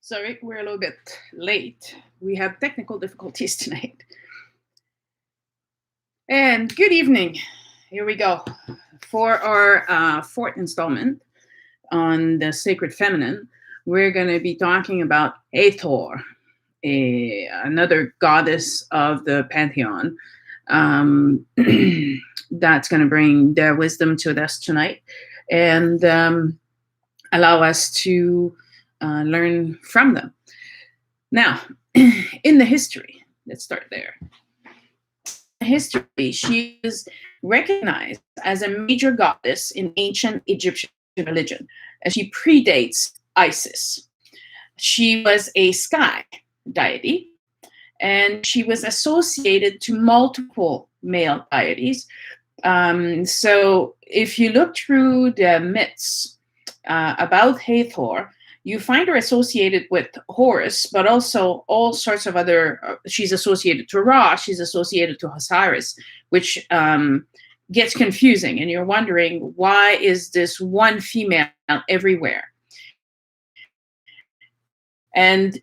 Sorry, we're a little bit late. We have technical difficulties tonight. And good evening. Here we go for our fourth installment on the sacred feminine. We're going to be talking about Hathor, another goddess of the pantheon. That's going to bring their wisdom to us tonight and allow us to learn from them. Now, in the history, let's start there. In history, she is recognized as a major goddess in ancient Egyptian religion, as she predates Isis. She was a sky deity, and she was associated to multiple male deities. So if you look through the myths about Hathor, you find her associated with Horus, but also all sorts of other, she's associated to Ra, she's associated to Osiris, which gets confusing. And you're wondering, why is this one female everywhere? And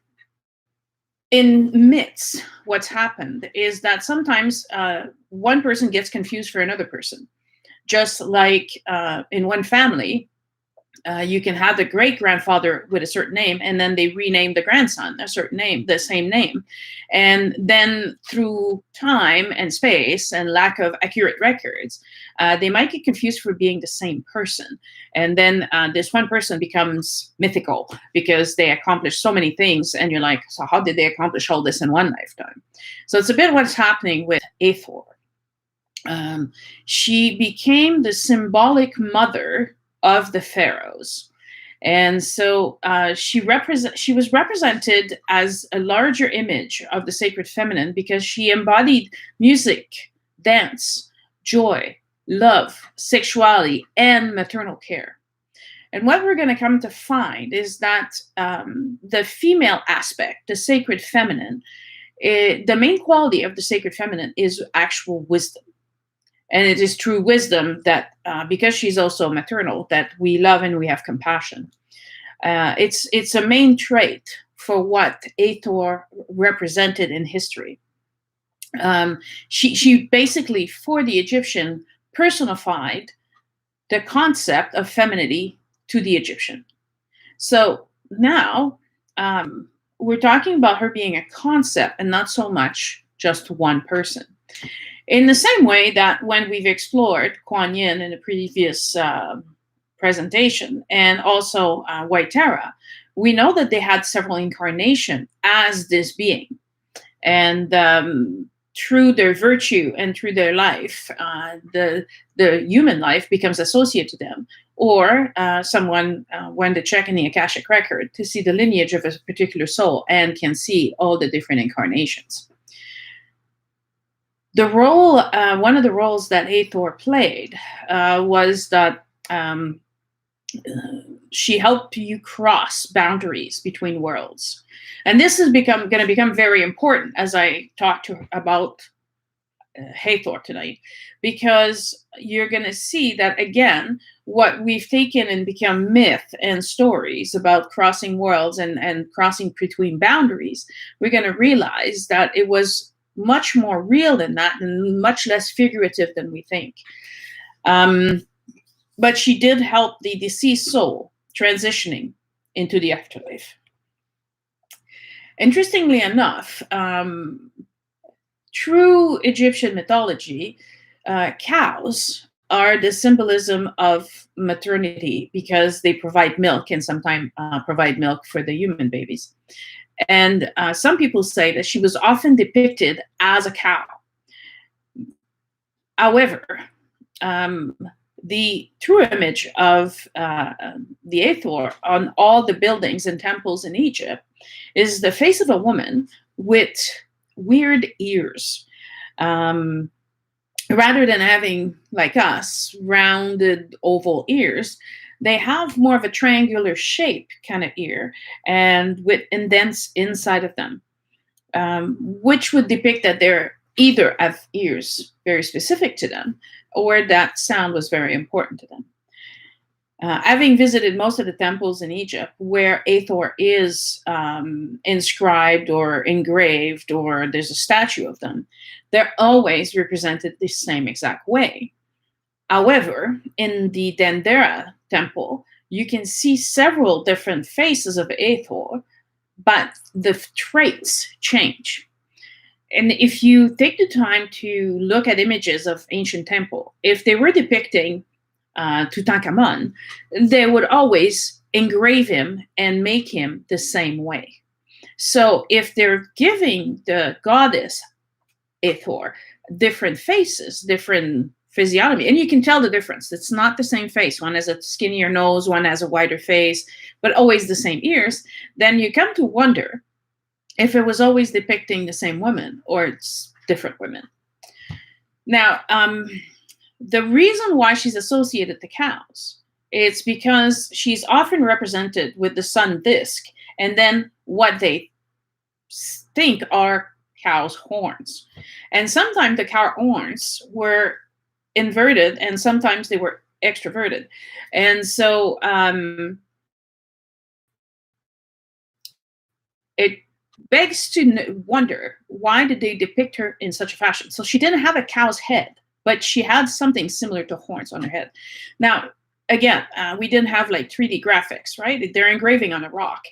in myths, what's happened is that sometimes one person gets confused for another person. Just like in one family, you can have the great-grandfather with a certain name, and then they rename the grandson a certain name, the same name. And then through time and space and lack of accurate records, they might get confused for being the same person. And then this one person becomes mythical because they accomplished so many things. And you're like, so how did they accomplish all this in one lifetime? So it's a bit what's happening with Hathor. She became the symbolic mother of the pharaohs, and so she was represented as a larger image of the sacred feminine because she embodied music, dance, joy, love, sexuality, and maternal care. And what we're going to come to find is that the female aspect, the sacred feminine, the main quality of the sacred feminine is actual wisdom. And it is true wisdom that, because she's also maternal, that we love and we have compassion. It's a main trait for what Hathor represented in history. She basically, for the Egyptian, personified the concept of femininity to the Egyptian. So now we're talking about her being a concept and not so much just one person. In the same way that when we've explored Kuan Yin in the previous presentation, and also White Tara, we know that they had several incarnations as this being. And through their virtue and through their life, the human life becomes associated to them. Or someone went to check in the Akashic Record to see the lineage of a particular soul and can see all the different incarnations. The role, one of the roles that Hathor played was that she helped you cross boundaries between worlds. And this is going to become very important as I talk about Hathor tonight, because you're going to see that, again, what we've taken and become myth and stories about crossing worlds and crossing between boundaries, we're going to realize that it was much more real than that and much less figurative than we think. But she did help the deceased soul transitioning into the afterlife. Interestingly enough, true Egyptian mythology, cows are the symbolism of maternity because they provide milk and sometimes provide milk for the human babies. And some people say that she was often depicted as a cow. However, the true image of the Hathor on all the buildings and temples in Egypt is the face of a woman with weird ears. Rather than having, like us, rounded oval ears, they have more of a triangular shape kind of ear and with indents inside of them, which would depict that they're either have ears very specific to them or that sound was very important to them. Having visited most of the temples in Egypt where Hathor is inscribed or engraved, or there's a statue of them, they're always represented the same exact way. However, in the Dendera temple, you can see several different faces of Hathor, but the traits change. And if you take the time to look at images of ancient temple, if they were depicting Tutankhamun, they would always engrave him and make him the same way. So if they're giving the goddess Hathor different faces, different physiognomy, and you can tell the difference. It's not the same face. One has a skinnier nose, one has a wider face, but always the same ears. Then you come to wonder if it was always depicting the same woman or it's different women. Now, the reason why she's associated to cows, it's because she's often represented with the sun disk and then what they think are cow's horns. And sometimes the cow horns were inverted and sometimes they were extroverted. And so it begs to wonder, why did they depict her in such a fashion? So she didn't have a cow's head, but she had something similar to horns on her head. Now, again, we didn't have like 3D graphics, right? They're engraving on a rock.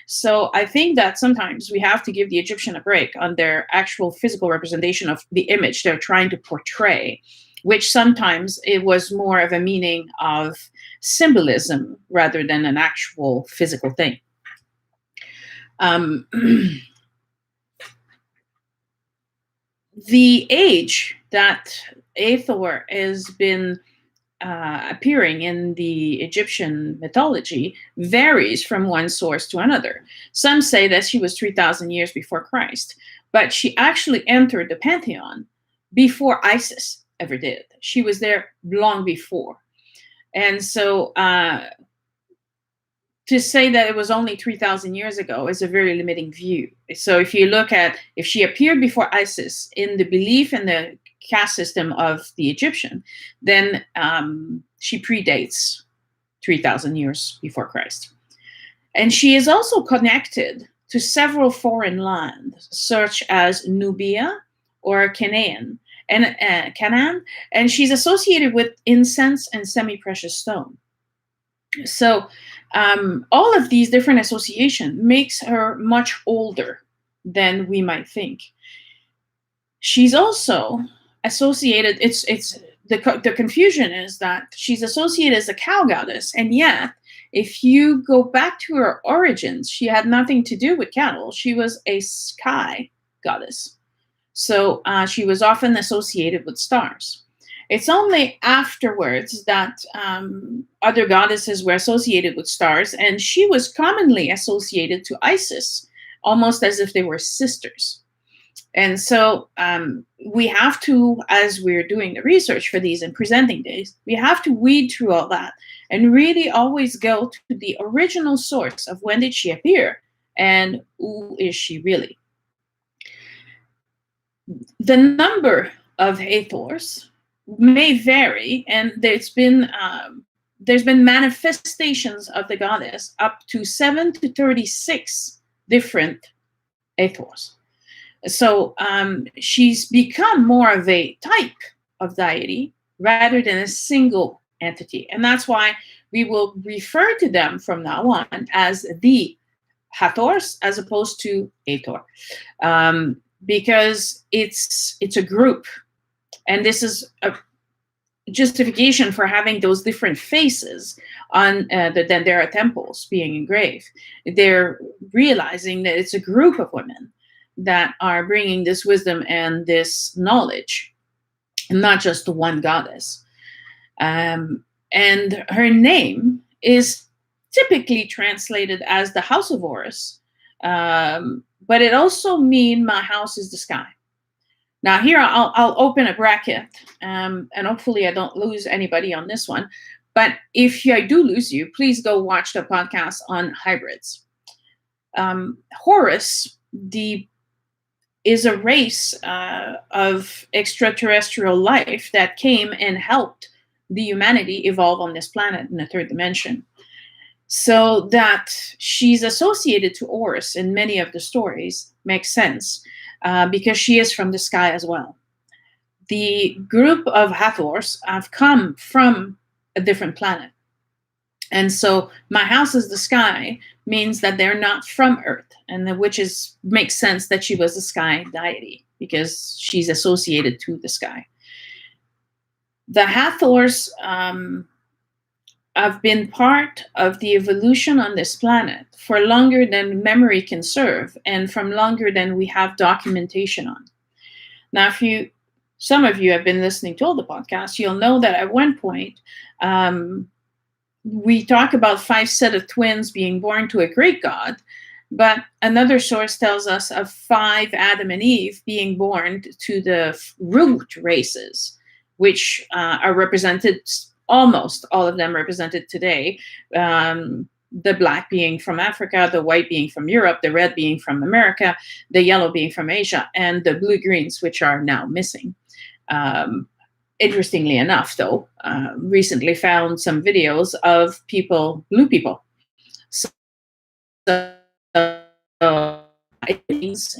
So I think that sometimes we have to give the Egyptian a break on their actual physical representation of the image they're trying to portray, which sometimes it was more of a meaning of symbolism rather than an actual physical thing. The age that Hathor has been appearing in the Egyptian mythology varies from one source to another. Some say that she was 3,000 years before Christ, but she actually entered the pantheon before Isis ever did. She was there long before. And so to say that it was only 3,000 years ago is a very limiting view. So if you look at, if she appeared before Isis in the belief and the caste system of the Egyptian, then she predates 3,000 years before Christ. And she is also connected to several foreign lands, such as Nubia or Canaan, and she's associated with incense and semi-precious stone. So all of these different associations makes her much older than we might think. She's also associated, it's the confusion is that she's associated as a cow goddess, and yet if you go back to her origins, she had nothing to do with cattle. She was a sky goddess. So she was often associated with stars. It's only afterwards that other goddesses were associated with stars, and she was commonly associated to Isis, almost as if they were sisters. And so we have to, as we're doing the research for these and presenting these, we have to weed through all that and really always go to the original source of when did she appear and who is she really. The number of Hathors may vary, and there's been manifestations of the goddess up to 7 to 36 different Hathors. So she's become more of a type of deity rather than a single entity. And that's why we will refer to them from now on as the Hathors as opposed to Hathor. Because it's a group. And this is a justification for having those different faces on the Dendera temples being engraved. They're realizing that it's a group of women that are bringing this wisdom and this knowledge, and not just the one goddess. And her name is typically translated as the House of Horus, but it also means my house is the sky. Now here I'll open a bracket, and hopefully I don't lose anybody on this one. But if I do lose you, please go watch the podcast on hybrids. Horus, is a race of extraterrestrial life that came and helped the humanity evolve on this planet in the third dimension. So that she's associated to Horus in many of the stories makes sense, because she is from the sky as well. The group of Hathors have come from a different planet. And so my house is the sky means that they're not from Earth, and which makes sense that she was the sky deity because she's associated to the sky. The Hathors have been part of the evolution on this planet for longer than memory can serve, and from longer than we have documentation on. Now, some of you have been listening to all the podcasts, you'll know that at one point, we talk about 5 set of twins being born to a great god, but another source tells us of 5 Adam and Eve being born to the root races, which are represented, almost all of them represented today. The black being from Africa, the white being from Europe, the red being from America, the yellow being from Asia, and the blue-greens, which are now missing. Interestingly enough, though, recently found some videos of blue people. So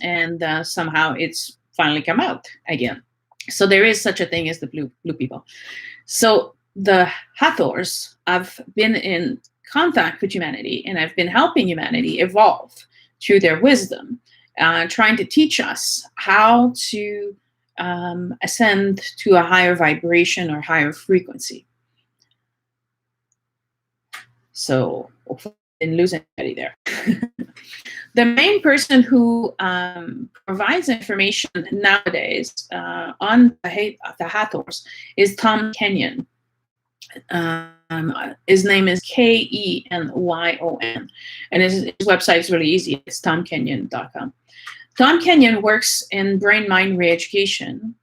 and somehow it's finally come out again. So there is such a thing as the blue people. So the Hathors have been in contact with humanity and have been helping humanity evolve through their wisdom, trying to teach us how to ascend to a higher vibration or higher frequency. So hopefully I didn't lose anybody there. The main person who provides information nowadays on the Hathors is Tom Kenyon. His name is Kenyon, and his website is really easy. It's tomkenyon.com. Tom Kenyon works in brain-mind re-education.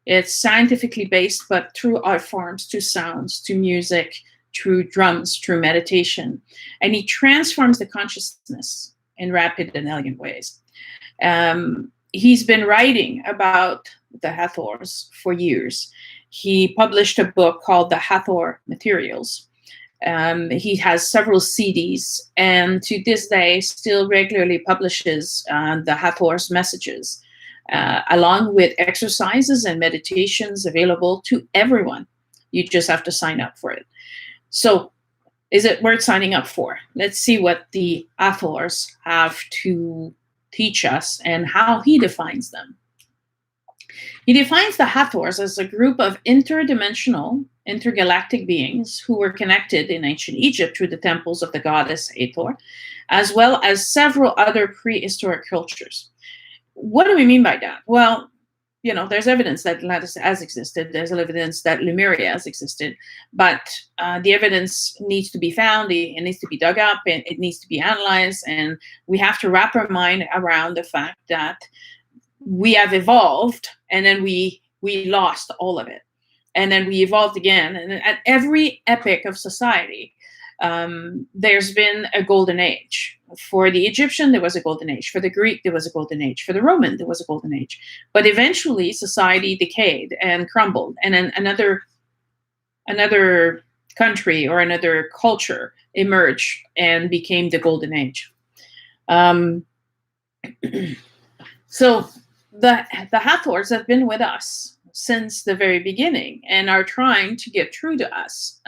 It's scientifically based, but through art forms, through sounds, through music, through drums, through meditation. And he transforms the consciousness in rapid and elegant ways. He's been writing about the Hathors for years. He published a book called The Hathor Materials. He has several CDs, and to this day still regularly publishes the Hathor's messages, along with exercises and meditations available to everyone. You just have to sign up for it. So is it worth signing up for? Let's see what the Hathors have to teach us and how he defines them. He defines the Hathors as a group of interdimensional, intergalactic beings who were connected in ancient Egypt through the temples of the goddess Hathor, as well as several other prehistoric cultures. What do we mean by that? Well, there's evidence that Atlantis has existed. There's evidence that Lemuria has existed, but the evidence needs to be found. It needs to be dug up, and it needs to be analyzed. And we have to wrap our mind around the fact that we have evolved, and then we lost all of it, and then we evolved again. And at every epoch of society, there's been a golden age. For the Egyptian, there was a golden age. For the Greek, there was a golden age. For the Roman, there was a golden age. But eventually, society decayed and crumbled, and then another country or another culture emerged and became the golden age. So the Hathors have been with us since the very beginning and are trying to get through to us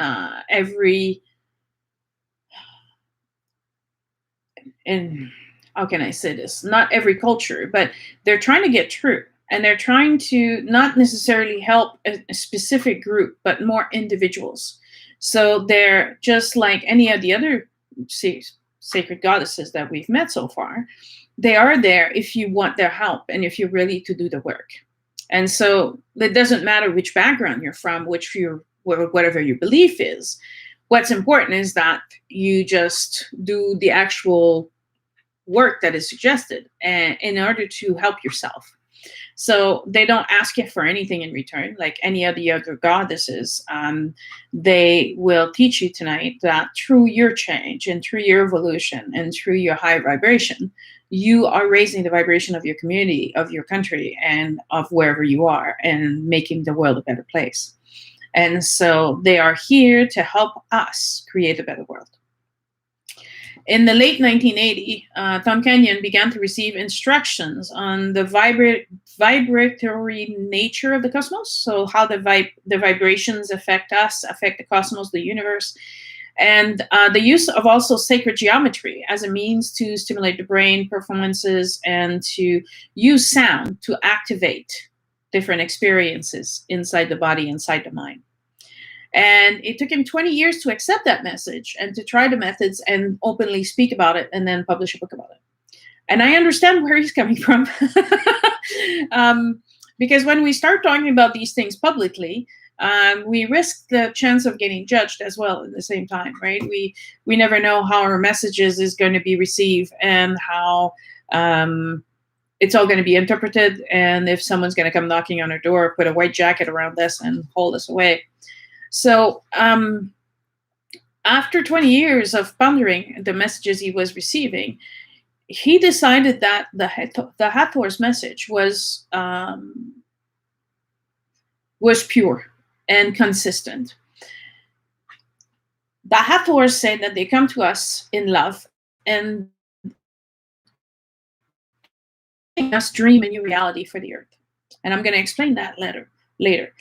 and how can I say this? Not every culture, but they're trying to get through, and they're trying to not necessarily help a specific group, but more individuals. So they're just like any of the other sacred goddesses that we've met so far. They are there if you want their help and if you're ready to do the work. And so it doesn't matter which background you're from, whatever your belief is. What's important is that you just do the actual work that is suggested in order to help yourself. So they don't ask you for anything in return, like any of the other goddesses. They will teach you tonight that through your change and through your evolution and through your high vibration, you are raising the vibration of your community, of your country, and of wherever you are, and making the world a better place. And so they are here to help us create a better world. In the late 1980s, Tom Kenyon began to receive instructions on the vibratory nature of the cosmos, so how the vibrations affect us, affect the cosmos, the universe, and the use of also sacred geometry as a means to stimulate the brain performances and to use sound to activate different experiences inside the body, inside the mind. And it took him 20 years to accept that message and to try the methods and openly speak about it and then publish a book about it. And I understand where he's coming from. Because when we start talking about these things publicly, we risk the chance of getting judged as well at the same time, right? We never know how our messages is going to be received and how it's all going to be interpreted. And if someone's going to come knocking on our door, put a white jacket around us and hold us away. So after 20 years of pondering the messages he was receiving, he decided that the Hathor's message was pure and consistent. The Hathors say that they come to us in love and make us dream a new reality for the earth. And I'm going to explain that later.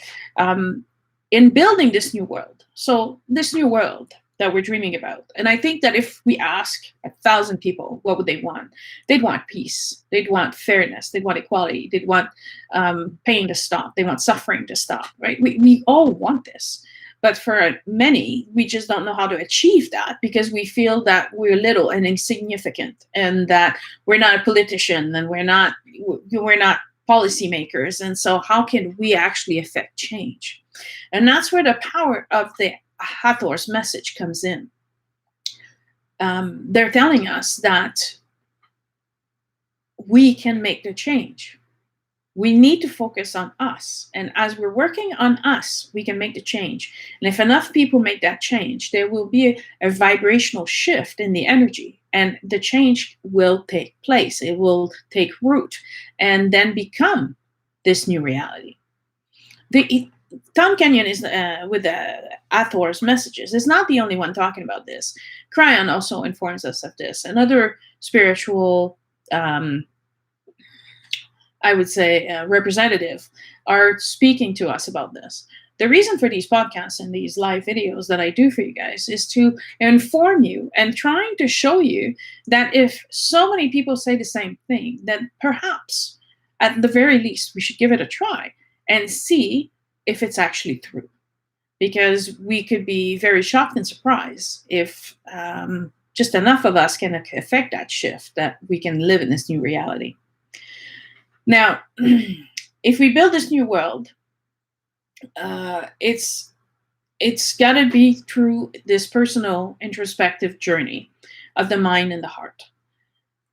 In building this new world. So this new world that we're dreaming about. And I think that if we ask 1,000 people, what would they want? They'd want peace. They'd want fairness. They'd want equality. They'd want pain to stop. They want suffering to stop, right? We all want this. But for many, we just don't know how to achieve that because we feel that we're little and insignificant and that we're not a politician and we're not policymakers. And so how can we actually affect change? And that's where the power of the Hathor's message comes in. They're telling us that we can make the change. We need to focus on us. And as we're working on us, we can make the change. And if enough people make that change, there will be a vibrational shift in the energy. And the change will take place. It will take root and then become this new reality. Tom Kenyon is with the Hathor's messages is not the only one talking about this. Cryon also informs us of this. And other spiritual, I would say, representative are speaking to us about this. The reason for these podcasts and these live videos that I do for you guys is to inform you and trying to show you that if so many people say the same thing, then perhaps at the very least we should give it a try and see if it's actually true, because we could be very shocked and surprised if just enough of us can affect that shift, that we can live in this new reality. Now, if we build this new world, it's got to be through this personal introspective journey of the mind and the heart.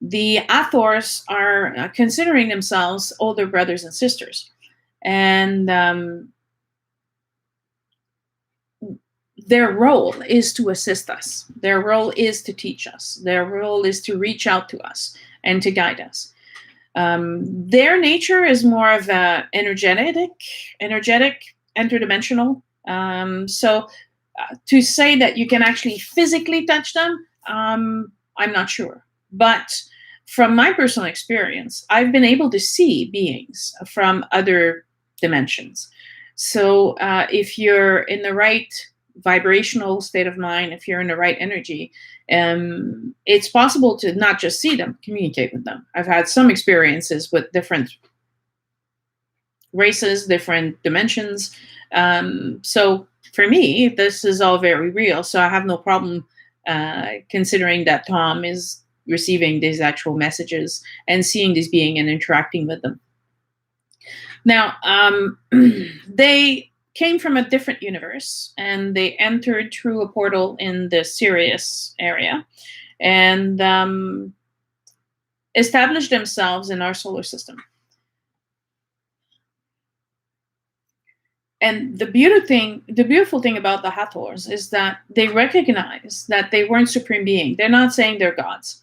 The Hathors are considering themselves older brothers and sisters, and their role is to assist us. Their role is to teach us. Their role is to reach out to us and to guide us. Their nature is more of a energetic, interdimensional. So to say that you can actually physically touch them, I'm not sure. But from my personal experience, I've been able to see beings from other dimensions. So if you're in the right vibrational state of mind, if you're in the right energy, it's possible to not just see them, communicate with them. I've had some experiences with different races, different dimensions. So for me, this is all very real. So I have no problem considering that Tom is receiving these actual messages and seeing these beings and interacting with them. Now, they came from a different universe and they entered through a portal in the Sirius area and established themselves in our solar system. And the beautiful thing about the Hathors is that they recognize that they weren't supreme being. They're not saying they're gods.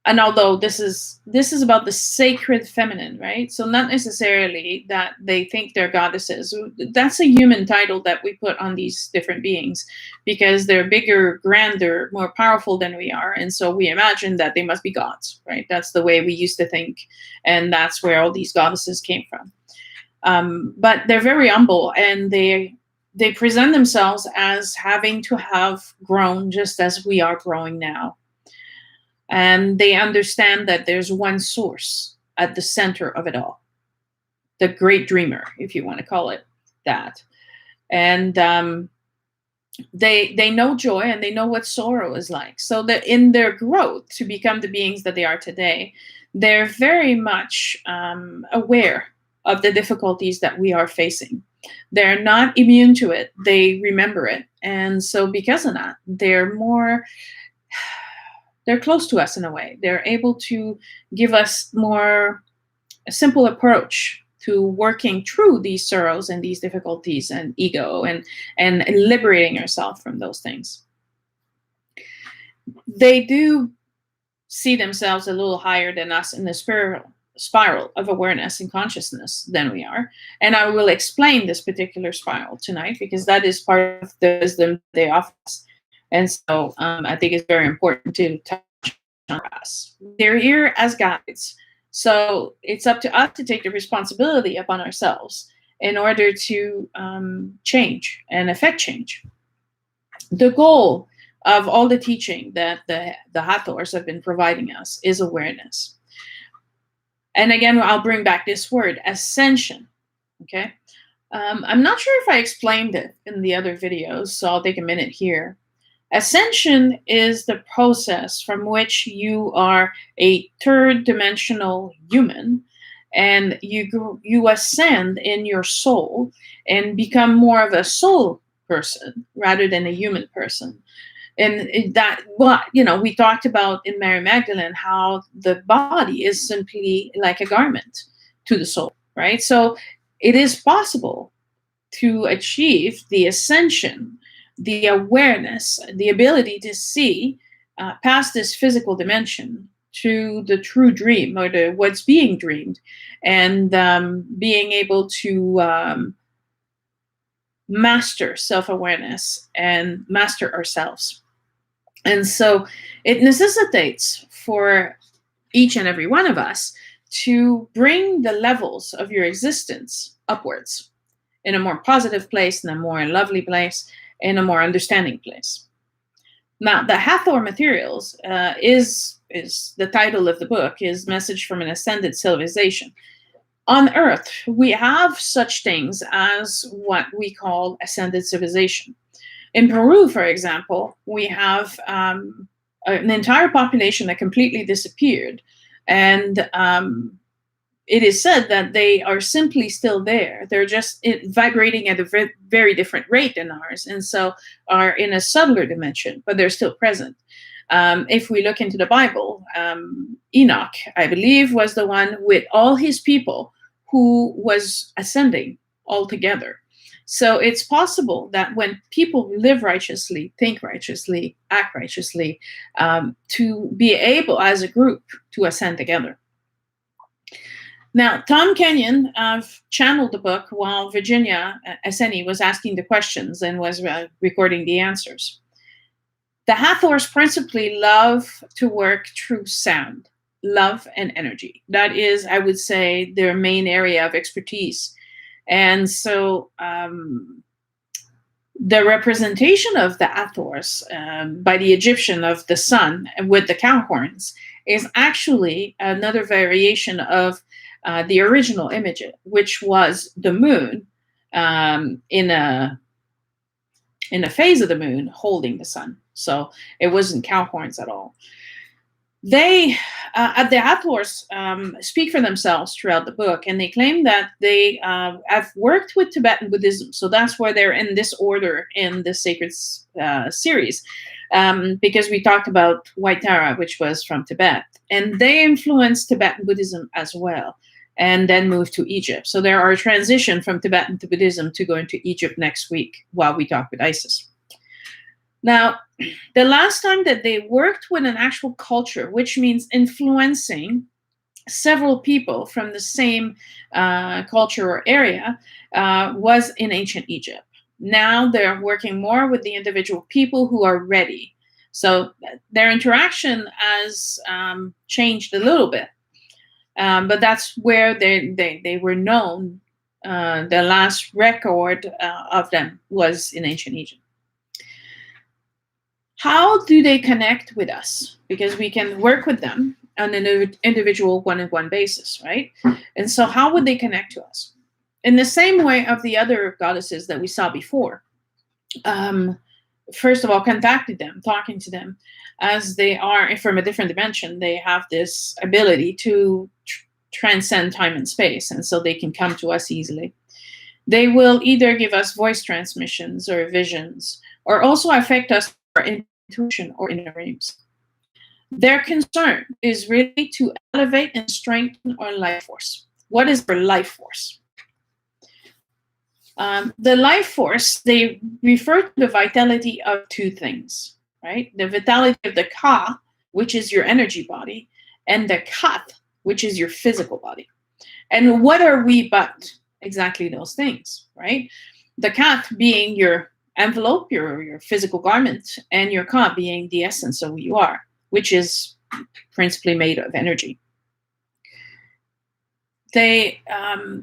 and although this is about the sacred feminine, right? So not necessarily that they think they're goddesses. That's a human title that we put on these different beings because they're bigger, grander, more powerful than we are, and so we imagine that they must be gods, right? That's the way we used to think, and that's where all these goddesses came from. But they're very humble, and they present themselves as having to have grown just as we are growing now. And they understand that there's one source at the center of it all, the great dreamer, if you want to call it that. And they know joy, and they know what sorrow is like. So that in their growth to become the beings that they are today, they're very much aware of the difficulties that we are facing. They're not immune to it. They remember it. And so because of that, they're close to us in a way. They're able to give us a simple approach to working through these sorrows and these difficulties and ego and liberating ourselves from those things. They do see themselves a little higher than us in the spiral of awareness and consciousness than we are. And I will explain this particular spiral tonight because that is part of the wisdom they offer us. And so I think it's very important to touch on us. They're here as guides. So it's up to us to take the responsibility upon ourselves in order to change and affect change. The goal of all the teaching that the Hathors have been providing us is awareness. And again, I'll bring back this word, ascension. Okay. I'm not sure if I explained it in the other videos, so I'll take a minute here. Ascension is the process from which you are a third dimensional human and you ascend in your soul and become more of a soul person rather than a human person. And that, well, we talked about in Mary Magdalene how the body is simply like a garment to the soul, right? So it is possible to achieve the ascension, the awareness, the ability to see past this physical dimension to the true dream or what's being dreamed, and being able to master self-awareness and master ourselves. And so it necessitates for each and every one of us to bring the levels of your existence upwards in a more positive place, in a more lovely place, in a more understanding place. Now, the Hathor materials is the title of the book, is Message from an Ascended Civilization. On Earth, we have such things as what we call ascended civilization. In Peru, for example, we have an entire population that completely disappeared. And it is said that they are simply still there. They're just vibrating at a very different rate than ours, and so are in a subtler dimension, but they're still present. If we look into the Bible, Enoch, I believe, was the one with all his people who was ascending altogether. So it's possible that when people live righteously, think righteously, act righteously, to be able as a group to ascend together. Now, Tom Kenyon channeled the book while Virginia Esseni was asking the questions and was recording the answers. The Hathors principally love to work through sound, love, and energy. That is, I would say, their main area of expertise. And so the representation of the Hathors by the Egyptian of the sun with the cow horns is actually another variation of the original image, which was the moon in a phase of the moon holding the sun. So it wasn't cow horns at all. They, the Hathors, speak for themselves throughout the book, and they claim that they have worked with Tibetan Buddhism. So that's why they're in this order in the sacred series, because we talked about White Tara, which was from Tibet, and they influenced Tibetan Buddhism as well, and then moved to Egypt. So there are a transition from Tibetan to Buddhism to go into Egypt next week while we talk with Isis. Now, the last time that they worked with an actual culture, which means influencing several people from the same culture or area, was in ancient Egypt. Now they're working more with the individual people who are ready. So their interaction has changed a little bit, but that's where they were known. The last record of them was in ancient Egypt. How do they connect with us? Because we can work with them on an individual one-on-one basis, right? And so how would they connect to us? In the same way of the other goddesses that we saw before. First of all, contacting them, talking to them, as they are from a different dimension. They have this ability to transcend time and space, and so they can come to us easily. They will either give us voice transmissions or visions, or also affect us for intuition or inner dreams. Their concern is really to elevate and strengthen our life force. What is our life force? The life force, they refer to the vitality of two things, right? The vitality of the Ka, which is your energy body, and the Kat, which is your physical body. And what are we but exactly those things, right? The Kat being your envelope, your physical garment, and your Ka being the essence of who you are, which is principally made of energy. They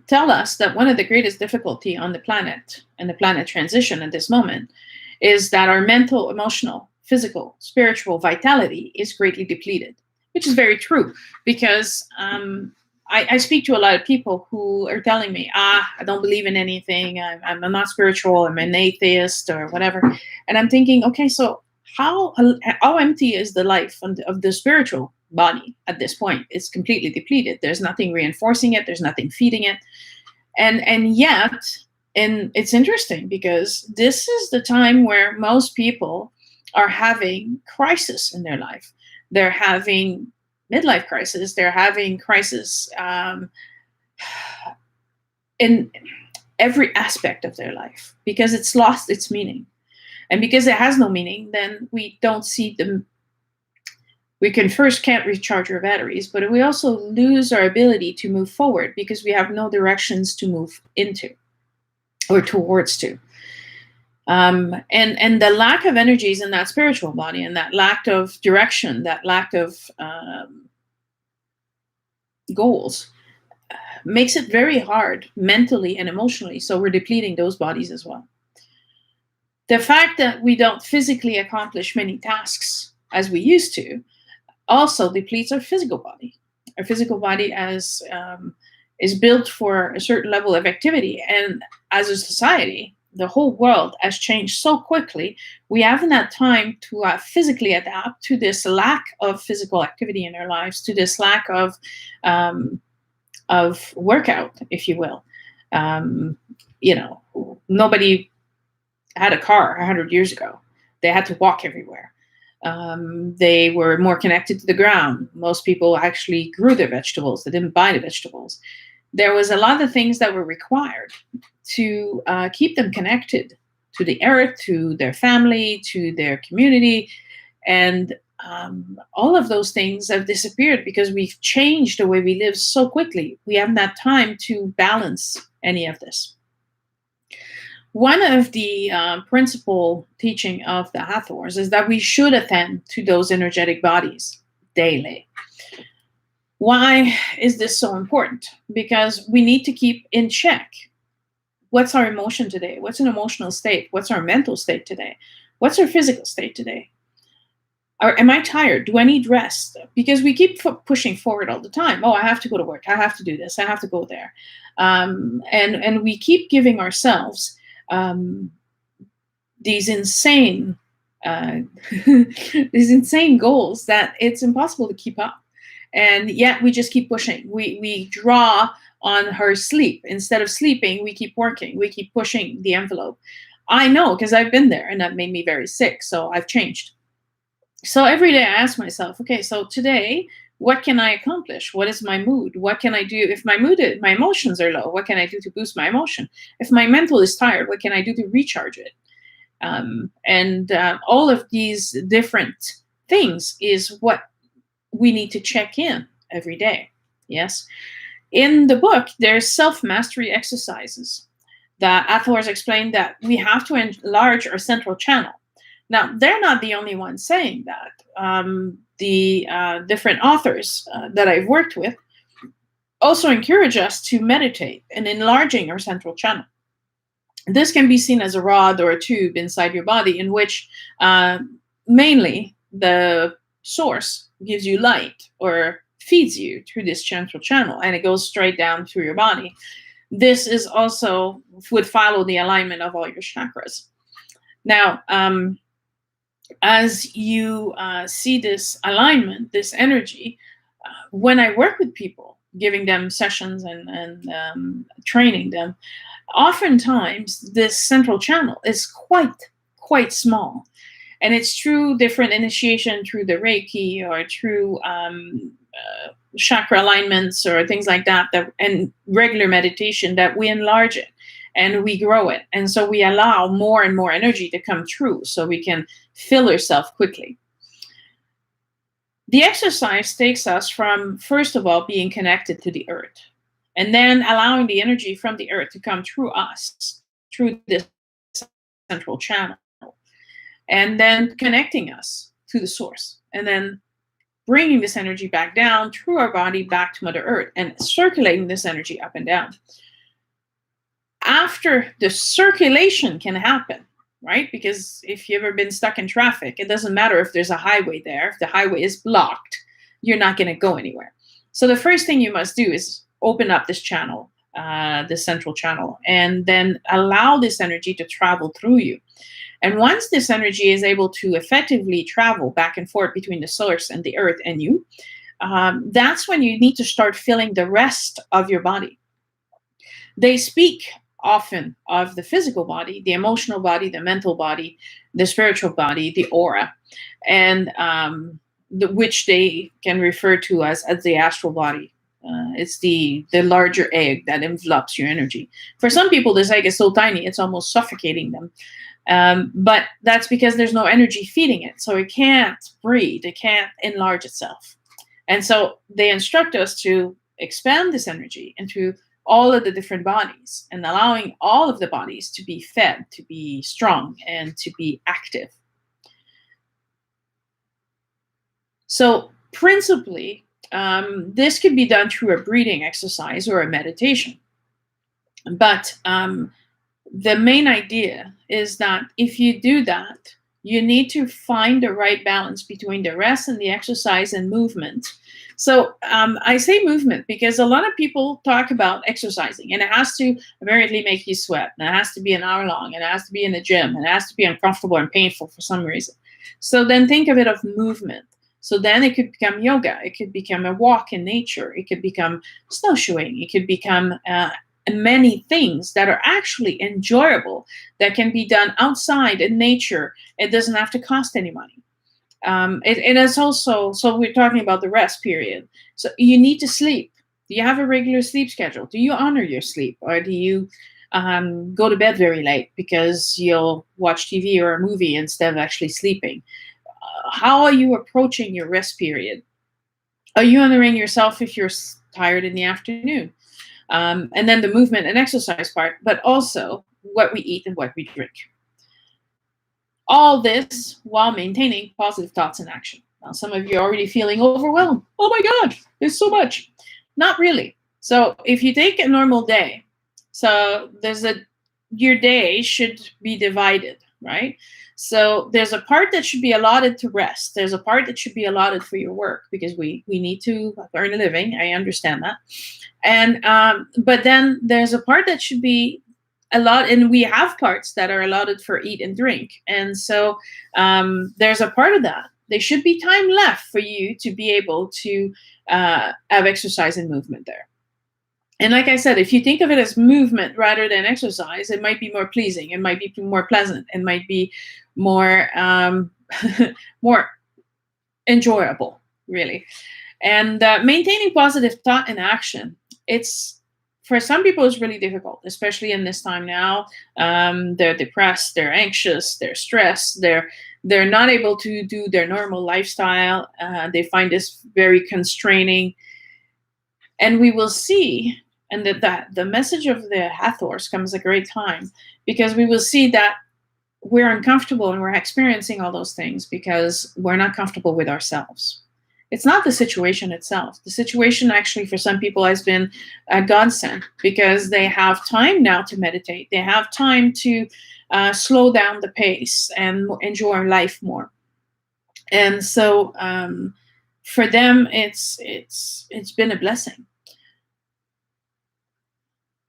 tell us that one of the greatest difficulty on the planet and the planet transition at this moment is that our mental, emotional, physical, spiritual vitality is greatly depleted, which is very true, because I speak to a lot of people who are telling me, I don't believe in anything, I'm not spiritual, I'm an atheist or whatever. And I'm thinking, okay, so how empty is the life of the spiritual body at this point? It's completely depleted. There's nothing reinforcing it. There's nothing feeding it. And yet, and it's interesting because this is the time where most people are having crisis in their life. They're having midlife crisis. They're having crisis in every aspect of their life because it's lost its meaning. And because it has no meaning, then we don't see them. We can't recharge our batteries, but we also lose our ability to move forward because we have no directions to move into or towards to. And the lack of energies in that spiritual body and that lack of direction, that lack of goals makes it very hard mentally and emotionally. So we're depleting those bodies as well. The fact that we don't physically accomplish many tasks as we used to also depletes our physical body. Our physical body as is built for a certain level of activity. And as a society, the whole world has changed so quickly, we haven't had time to physically adapt to this lack of physical activity in our lives, to this lack of workout, if you will. Nobody had a car 100 years ago. They had to walk everywhere. They were more connected to the ground. Most people actually grew their vegetables. They didn't buy the vegetables. There was a lot of things that were required to keep them connected to the earth, to their family, to their community. And all of those things have disappeared because we've changed the way we live so quickly. We haven't had time to balance any of this. One of the principal teaching of the Hathors is that we should attend to those energetic bodies daily. Why is this so important? Because we need to keep in check. What's our emotion today? What's an emotional state? What's our mental state today? What's our physical state today? Or am I tired? Do I need rest? Because we keep pushing forward all the time. Oh, I have to go to work. I have to do this. I have to go there. And we keep giving ourselves these insane goals that it's impossible to keep up. And yet we just keep pushing. We draw on her sleep. Instead of sleeping, we keep working. We keep pushing the envelope. I know because I've been there and that made me very sick. So I've changed. So every day I ask myself, okay, so today, what can I accomplish? What is my mood? What can I do? If my emotions are low, what can I do to boost my emotion? If my mental is tired, what can I do to recharge it? And all of these different things is what we need to check in every day. Yes. In the book, there's self-mastery exercises that Hathor has explained that we have to enlarge our central channel. Now, they're not the only ones saying that. The different authors that I've worked with also encourage us to meditate and enlarging our central channel. This can be seen as a rod or a tube inside your body in which mainly the source gives you light or feeds you through this central channel, and it goes straight down through your body. This is also would follow the alignment of all your chakras. Now, as you see this alignment, this energy, when I work with people, giving them sessions and training them, oftentimes this central channel is quite small. And it's through different initiation, through the Reiki or through chakra alignments or things like that, and regular meditation, that we enlarge it and we grow it. And so we allow more and more energy to come through so we can fill ourselves quickly. The exercise takes us from, first of all, being connected to the earth, and then allowing the energy from the earth to come through us, through this central channel, and then connecting us to the source, and then bringing this energy back down through our body back to Mother Earth and circulating this energy up and down. After the circulation can happen, right? Because if you've ever been stuck in traffic, it doesn't matter if there's a highway there. If the highway is blocked, you're not going to go anywhere. So the first thing you must do is open up this channel, the central channel, and then allow this energy to travel through you. And once this energy is able to effectively travel back and forth between the source and the earth and you, that's when you need to start feeling the rest of your body. They speak often of the physical body, the emotional body, the mental body, the spiritual body, the aura, and which they can refer to as the astral body. It's the larger egg that envelops your energy. For some people, this egg is so tiny, it's almost suffocating them. But that's because there's no energy feeding it. So it can't breathe. It can't enlarge itself. And so they instruct us to expand this energy into all of the different bodies and allowing all of the bodies to be fed, to be strong, and to be active. So principally, this could be done through a breathing exercise or a meditation. But the main idea is that if you do that, you need to find the right balance between the rest and the exercise and movement. So I say movement because a lot of people talk about exercising, and it has to apparently make you sweat, and it has to be an hour long, and it has to be in the gym, and it has to be uncomfortable and painful for some reason. So then think of it of movement. So then it could become yoga. It could become a walk in nature. It could become snowshoeing. It could become many things that are actually enjoyable, that can be done outside in nature. It doesn't have to cost any money. It is also, so we're talking about the rest period. So you need to sleep. Do you have a regular sleep schedule? Do you honor your sleep? Or do you go to bed very late because you'll watch TV or a movie instead of actually sleeping? How are you approaching your rest period? Are you honoring yourself if you're tired in the afternoon? And then the movement and exercise part, but also what we eat and what we drink. All this while maintaining positive thoughts and action. Now, some of you are already feeling overwhelmed. Oh my God, there's so much. Not really. So if you take a normal day, so your day should be divided, right? So there's a part that should be allotted to rest. There's a part that should be allotted for your work, because we need to earn a living. I understand that. And but then there's a part that should be and we have parts that are allotted for eat and drink. And so there's a part of that. There should be time left for you to be able to have exercise and movement there. And like I said, if you think of it as movement rather than exercise, it might be more pleasing. It might be more pleasant. It might be more more enjoyable, really. And maintaining positive thought and action, it's for some people, it's really difficult, especially in this time now. They're depressed, they're anxious, they're stressed, they're not able to do their normal lifestyle. They find this very constraining, and we will see, and that the message of the Hathors comes a great time, because we will see that we're uncomfortable and we're experiencing all those things because we're not comfortable with ourselves. It's not the situation itself. The situation actually for some people has been a godsend, because they have time now to meditate. They have time to slow down the pace and enjoy life more. And so for them, it's been a blessing.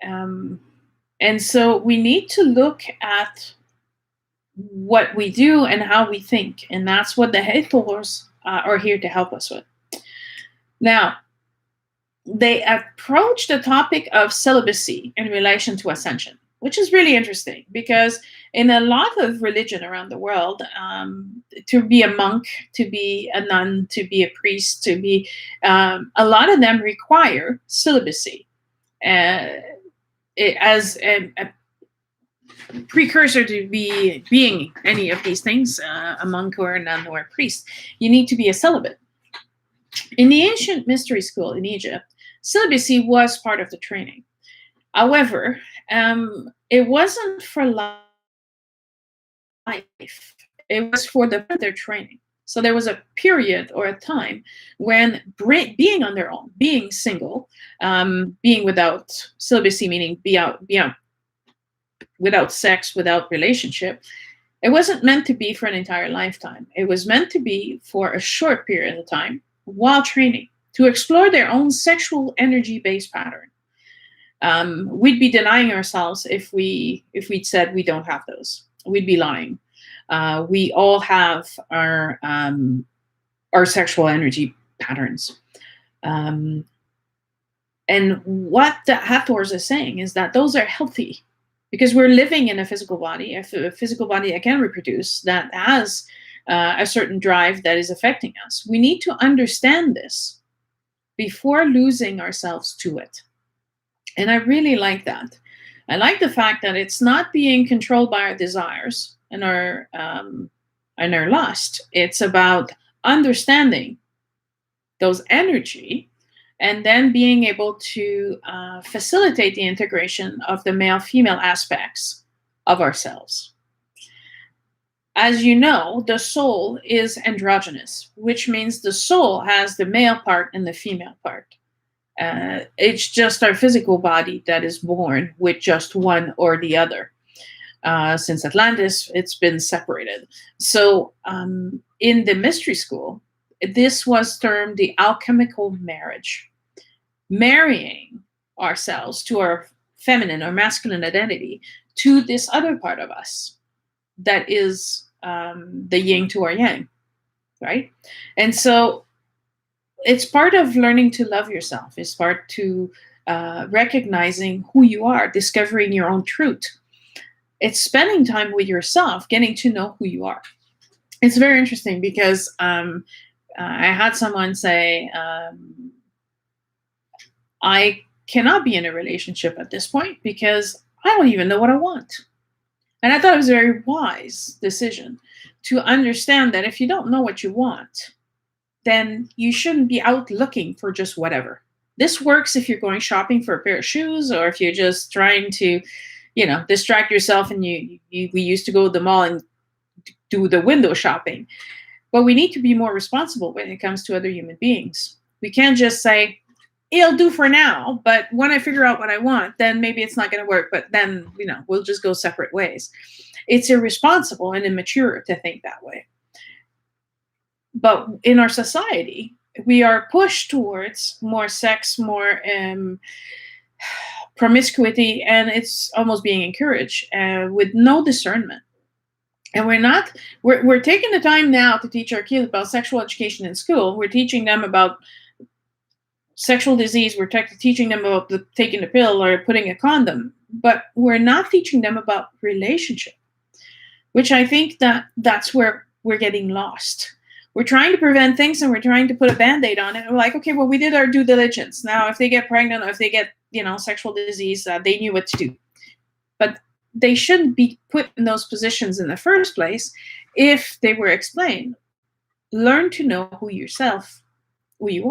And so we need to look at what we do and how we think, and that's what the Hathors are here to help us with. Now, they approach the topic of celibacy in relation to ascension, which is really interesting, because in a lot of religion around the world, to be a monk, to be a nun, to be a priest, to be a lot of them require celibacy as a precursor to being any of these things, a monk or a nun or a priest. You need to be a celibate. In the ancient mystery school in Egypt, celibacy was part of the training. However, it wasn't for life. It was for their training. So there was a period or a time when being on their own, being single, being without celibacy, meaning be out without sex, without relationship, it wasn't meant to be for an entire lifetime. It was meant to be for a short period of time while training, to explore their own sexual energy-based pattern. We'd be denying ourselves if we'd said we don't have those. We'd be lying. We all have our sexual energy patterns. And what the Hathors is saying is that those are healthy, because we're living in a physical body, a physical body that can reproduce, that has a certain drive that is affecting us. We need to understand this before losing ourselves to it. And I really like that. I like the fact that it's not being controlled by our desires and our lust. It's about understanding those energy, and then being able to facilitate the integration of the male-female aspects of ourselves. As you know, the soul is androgynous, which means the soul has the male part and the female part. It's just our physical body that is born with just one or the other. Since Atlantis, it's been separated. So in the mystery school, this was termed the alchemical marriage. Marrying ourselves to our feminine or masculine identity to this other part of us that is the yin to our yang, right? And so it's part of learning to love yourself. It's part to recognizing who you are, discovering your own truth. It's spending time with yourself, getting to know who you are. It's very interesting because I had someone say, I cannot be in a relationship at this point because I don't even know what I want. And I thought it was a very wise decision to understand that if you don't know what you want, then you shouldn't be out looking for just whatever. This works if you're going shopping for a pair of shoes, or if you're just trying to, distract yourself, and we used to go to the mall and do the window shopping. But we need to be more responsible when it comes to other human beings. We can't just say, it'll do for now, but when I figure out what I want, then maybe it's not going to work, but then, we'll just go separate ways. It's irresponsible and immature to think that way. But in our society, we are pushed towards more sex, more promiscuity, and it's almost being encouraged with no discernment. And we're taking the time now to teach our kids about sexual education in school. We're teaching them about sexual disease. We're teaching them about taking the pill or putting a condom, but we're not teaching them about relationship, which I think that's where we're getting lost. We're trying to prevent things, and we're trying to put a Band-Aid on it. And we're like, okay, well, we did our due diligence. Now, if they get pregnant or if they get sexual disease, they knew what to do. But they shouldn't be put in those positions in the first place if they were explained. Learn to know who you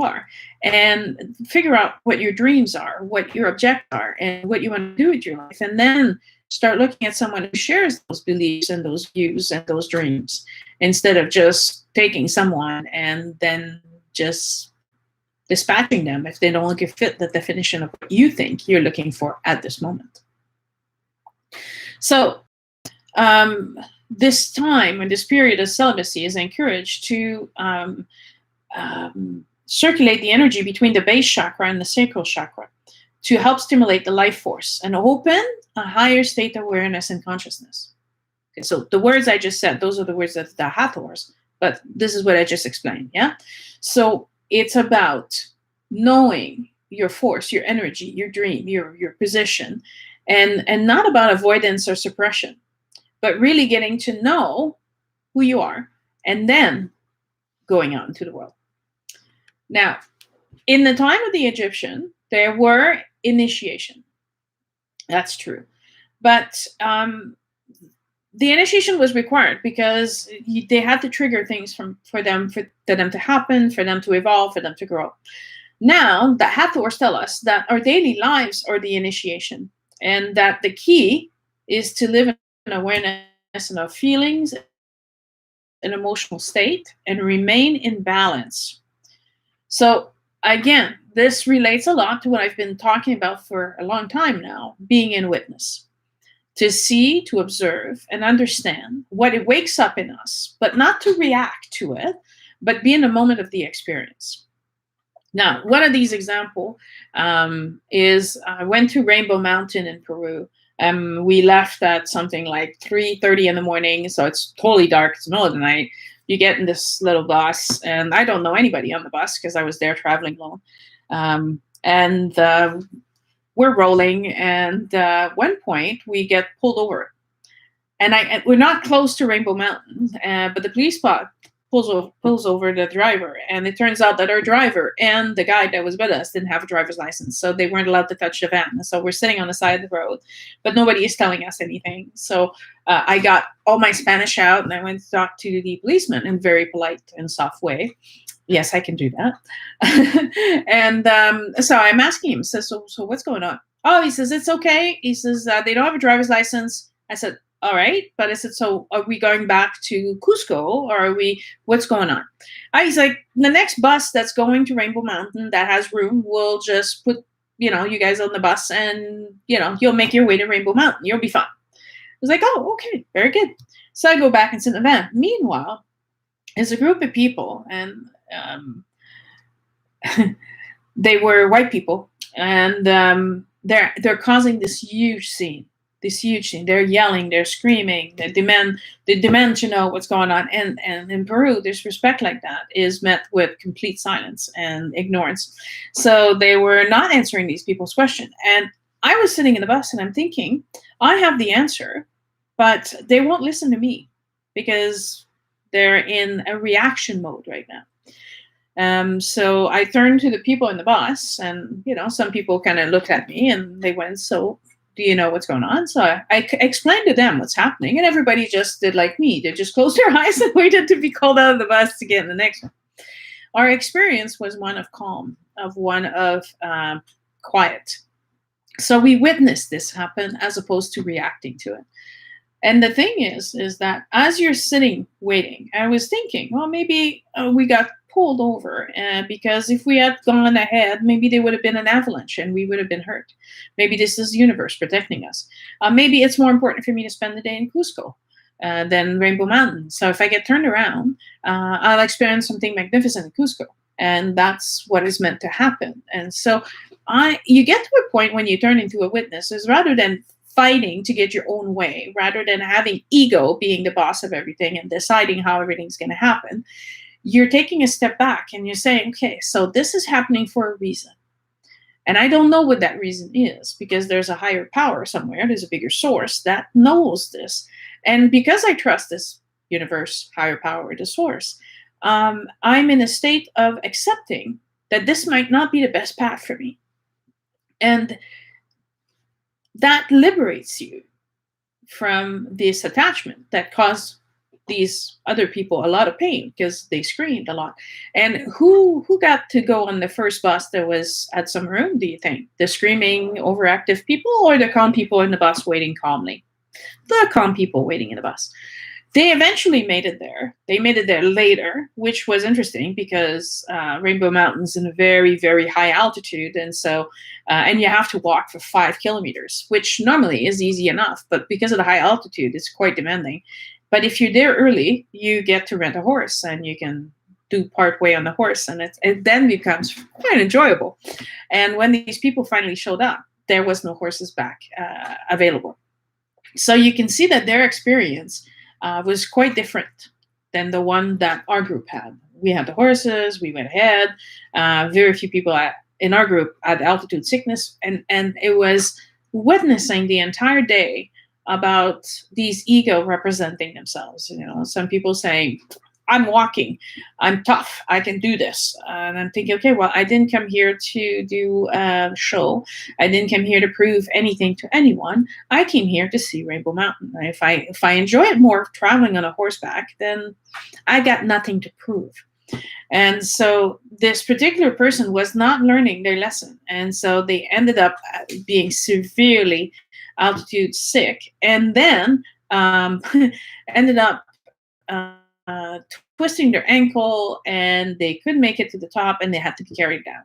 are, and figure out what your dreams are, what your objectives are, and what you want to do with your life. And then start looking at someone who shares those beliefs and those views and those dreams, instead of just taking someone and then just dispatching them if they don't fit the definition of what you think you're looking for at this moment. So this time, and this period of celibacy, is encouraged to circulate the energy between the base chakra and the sacral chakra to help stimulate the life force and open a higher state of awareness and consciousness. Okay, so the words I just said, those are the words that the Hathors, but this is what I just explained, yeah? So it's about knowing your force, your energy, your dream, your position, and not about avoidance or suppression, but really getting to know who you are and then going out into the world. Now, in the time of the Egyptian, there were initiation. That's true. But the initiation was required because they had to trigger things for them to happen, for them to evolve, for them to grow. Now, the Hathors tell us that our daily lives are the initiation, and that the key is to live in awareness in our feelings and emotional state and remain in balance. So again, this relates a lot to what I've been talking about for a long time now, being in witness. To see, to observe, and understand what it wakes up in us, but not to react to it, but be in the moment of the experience. Now, one of these examples is I went to Rainbow Mountain in Peru. We left at something like 3:30 in the morning, so it's totally dark. It's the middle of the night. You get in this little bus, and I don't know anybody on the bus because I was there traveling alone. We're rolling, and at one point we get pulled over. And we're not close to Rainbow Mountain, but the police pulls over the driver, and it turns out that our driver and the guy that was with us didn't have a driver's license, so they weren't allowed to touch the van. So we're sitting on the side of the road, but nobody is telling us anything. So I got all my Spanish out, and I went to talk to the policeman in a very polite and soft way. Yes, I can do that. And so I'm asking him, so what's going on? Oh, he says, it's okay. He says, they don't have a driver's license. I said, all right. But I said, so are we going back to Cusco, or what's going on? He's like, the next bus that's going to Rainbow Mountain that has room will just put, you guys on the bus, and, you'll make your way to Rainbow Mountain. You'll be fine. I was like, oh, okay, very good. So I go back and sit in the van. Meanwhile, there's a group of people, and they were white people, and they're causing this huge scene. They're yelling, they're screaming, they demand to know what's going on. And in Peru, disrespect like that is met with complete silence and ignorance. So they were not answering these people's question. And I was sitting in the bus, and I'm thinking, I have the answer, but they won't listen to me because they're in a reaction mode right now. So I turned to the people in the bus, and, some people kind of looked at me, and they went, so do you know what's going on? So I explained to them what's happening, and everybody just did like me. They just closed their eyes and waited to be called out of the bus to get in the next one. Our experience was one of calm, one of quiet. So we witnessed this happen as opposed to reacting to it. And the thing is that as you're sitting waiting, I was thinking, well, maybe we got pulled over, because if we had gone ahead, maybe there would have been an avalanche and we would have been hurt. Maybe this is the universe protecting us. Maybe it's more important for me to spend the day in Cusco than Rainbow Mountain. So if I get turned around, I'll experience something magnificent in Cusco. And that's what is meant to happen. And so you get to a point when you turn into a witness, is rather than fighting to get your own way, rather than having ego being the boss of everything and deciding how everything's going to happen, you're taking a step back and you're saying, okay, so this is happening for a reason. And I don't know what that reason is, because there's a higher power somewhere. There's a bigger source that knows this. And because I trust this universe, higher power, the source, I'm in a state of accepting that this might not be the best path for me. And that liberates you from this attachment that caused these other people a lot of pain because they screamed a lot. And who got to go on the first bus that was at some room, do you think? The screaming, overactive people, or the calm people in the bus waiting calmly? The calm people waiting in the bus. They eventually made it there. They made it there later, which was interesting because Rainbow Mountain's in a very, very high altitude. And so, and you have to walk for 5 kilometers, which normally is easy enough. But because of the high altitude, it's quite demanding. But if you're there early, you get to rent a horse and you can do part way on the horse. And it then becomes quite enjoyable. And when these people finally showed up, there was no horses back available. So you can see that their experience was quite different than the one that our group had. We had the horses, we went ahead. Very few people in our group had altitude sickness, and it was witnessing the entire day about these ego representing themselves. You know, some people saying, I'm walking, I'm tough, I can do this. And I'm thinking, okay, well, I didn't come here to do a show. I didn't come here to prove anything to anyone. I came here to see Rainbow Mountain. If I enjoy it more traveling on a horseback, then I got nothing to prove. And so this particular person was not learning their lesson. And so they ended up being severely altitude sick, and then ended up twisting their ankle, and they couldn't make it to the top, and they had to be carried down.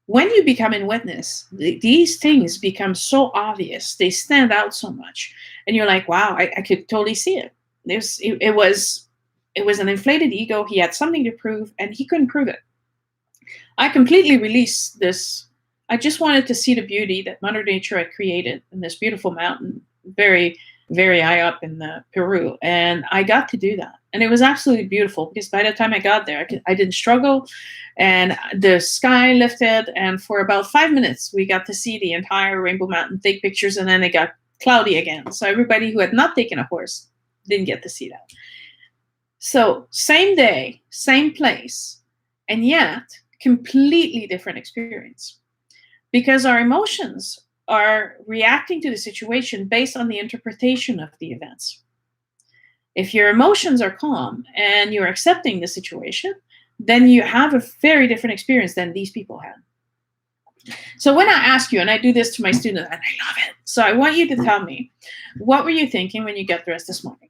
When you become in witness, these things become so obvious. They stand out so much, and you're like, wow, I could totally see it. It was an inflated ego. He had something to prove, and he couldn't prove it. I completely released this. I just wanted to see the beauty that Mother Nature had created in this beautiful mountain, very, very high up in Peru. And I got to do that. And it was absolutely beautiful because by the time I got there, I didn't struggle, and the sky lifted. And for about 5 minutes, we got to see the entire Rainbow Mountain, take pictures, and then it got cloudy again. So everybody who had not taken a horse didn't get to see that. So same day, same place, and yet completely different experience. Because our emotions are reacting to the situation based on the interpretation of the events. If your emotions are calm and you're accepting the situation, then you have a very different experience than these people had. So when I ask you, and I do this to my students, and I love it, so I want you to tell me, what were you thinking when you got dressed this morning?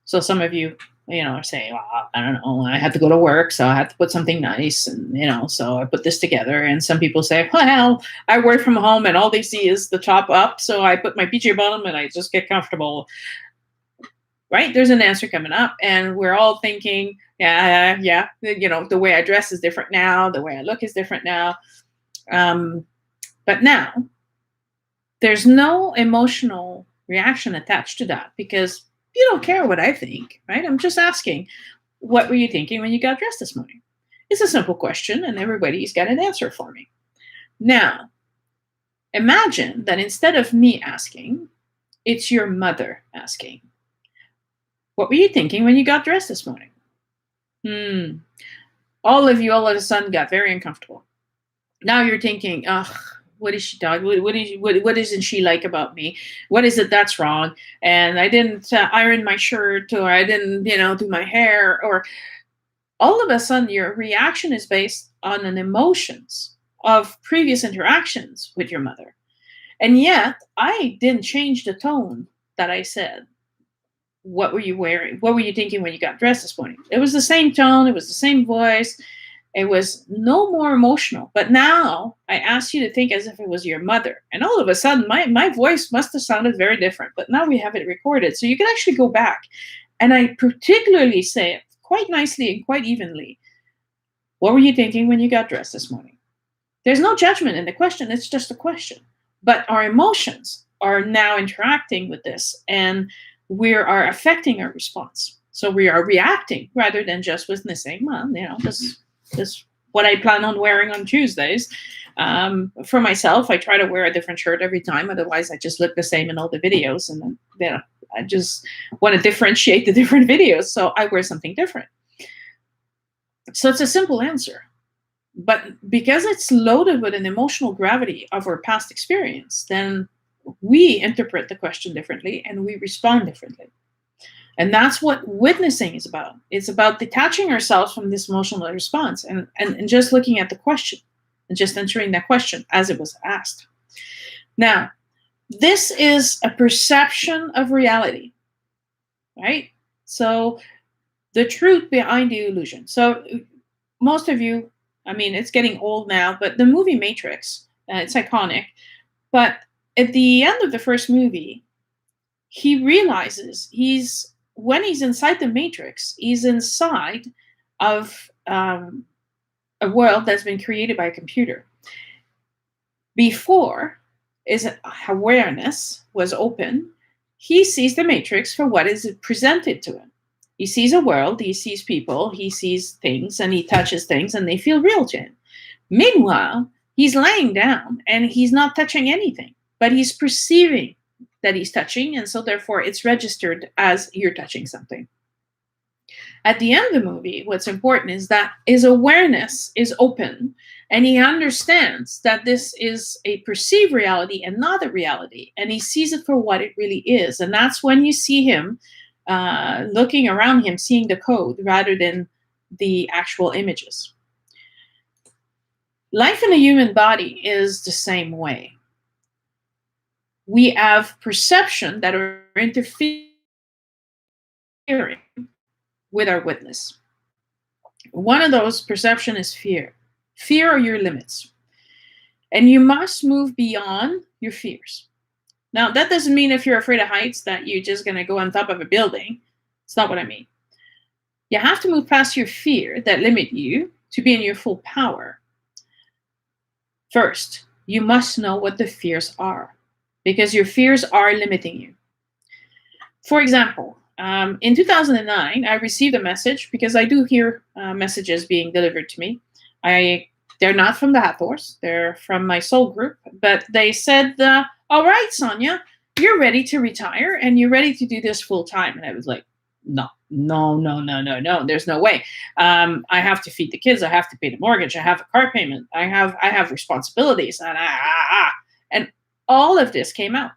So some of you, are saying, well, I don't know, I had to go to work, so I had to put something nice, and, so I put this together. And some people say, well, I work from home and all they see is the top up, so I put my PJ bottom and I just get comfortable. Right? There's an answer coming up, and we're all thinking, yeah, the way I dress is different now, the way I look is different now. But now, there's no emotional reaction attached to that because you don't care what I think, right? I'm just asking, what were you thinking when you got dressed this morning? It's a simple question, and everybody's got an answer for me. Now, imagine that instead of me asking, it's your mother asking. What were you thinking when you got dressed this morning? All of you all of a sudden got very uncomfortable. Now you're thinking, what is she talking? What isn't she like about me? What is it that's wrong? And I didn't iron my shirt, or I didn't, do my hair, or all of a sudden your reaction is based on an emotions of previous interactions with your mother. And yet I didn't change the tone that I said. What were you wearing? What were you thinking when you got dressed this morning? It was the same tone. It was the same voice. It was no more emotional. But now I asked you to think as if it was your mother. And all of a sudden, my voice must have sounded very different. But now we have it recorded. So you can actually go back. And I particularly say it quite nicely and quite evenly. What were you thinking when you got dressed this morning? There's no judgment in the question. It's just a question. But our emotions are now interacting with this. And we are affecting our response. So we are reacting rather than just witnessing, this is what I plan on wearing on Tuesdays. For myself, I try to wear a different shirt every time. Otherwise, I just look the same in all the videos. And then, I just want to differentiate the different videos. So I wear something different. So it's a simple answer. But because it's loaded with an emotional gravity of our past experience, then we interpret the question differently and we respond differently. And that's what witnessing is about. It's about detaching ourselves from this emotional response and just looking at the question and just answering that question as it was asked. Now, this is a perception of reality, right? So the truth behind the illusion. So most of you, I mean, it's getting old now, but the movie Matrix, it's iconic. But at the end of the first movie, he realizes when he's inside the Matrix, he's inside of a world that's been created by a computer. Before his awareness was open, he sees the Matrix for what is presented to him. He sees a world, he sees people, he sees things, and he touches things, and they feel real to him. Meanwhile, he's laying down, and he's not touching anything, but he's perceiving that he's touching, and so therefore it's registered as you're touching something. At the end of the movie, what's important is that his awareness is open, and he understands that this is a perceived reality and not a reality, and he sees it for what it really is. And that's when you see him looking around him, seeing the code rather than the actual images. Life in a human body is the same way. We have perception that are interfering with our witness. One of those perception is fear. Fear are your limits. And you must move beyond your fears. Now, that doesn't mean if you're afraid of heights that you're just going to go on top of a building. It's not what I mean. You have to move past your fear that limit you to be in your full power. First, you must know what the fears are, because your fears are limiting you. For example, in 2009, I received a message, because I do hear messages being delivered to me. They're not from the Hathors, they're from my soul group, but they said, all right, Sonia, you're ready to retire and you're ready to do this full time. And I was like, no, there's no way. I have to feed the kids. I have to pay the mortgage. I have a car payment. I have responsibilities. And all of this came out.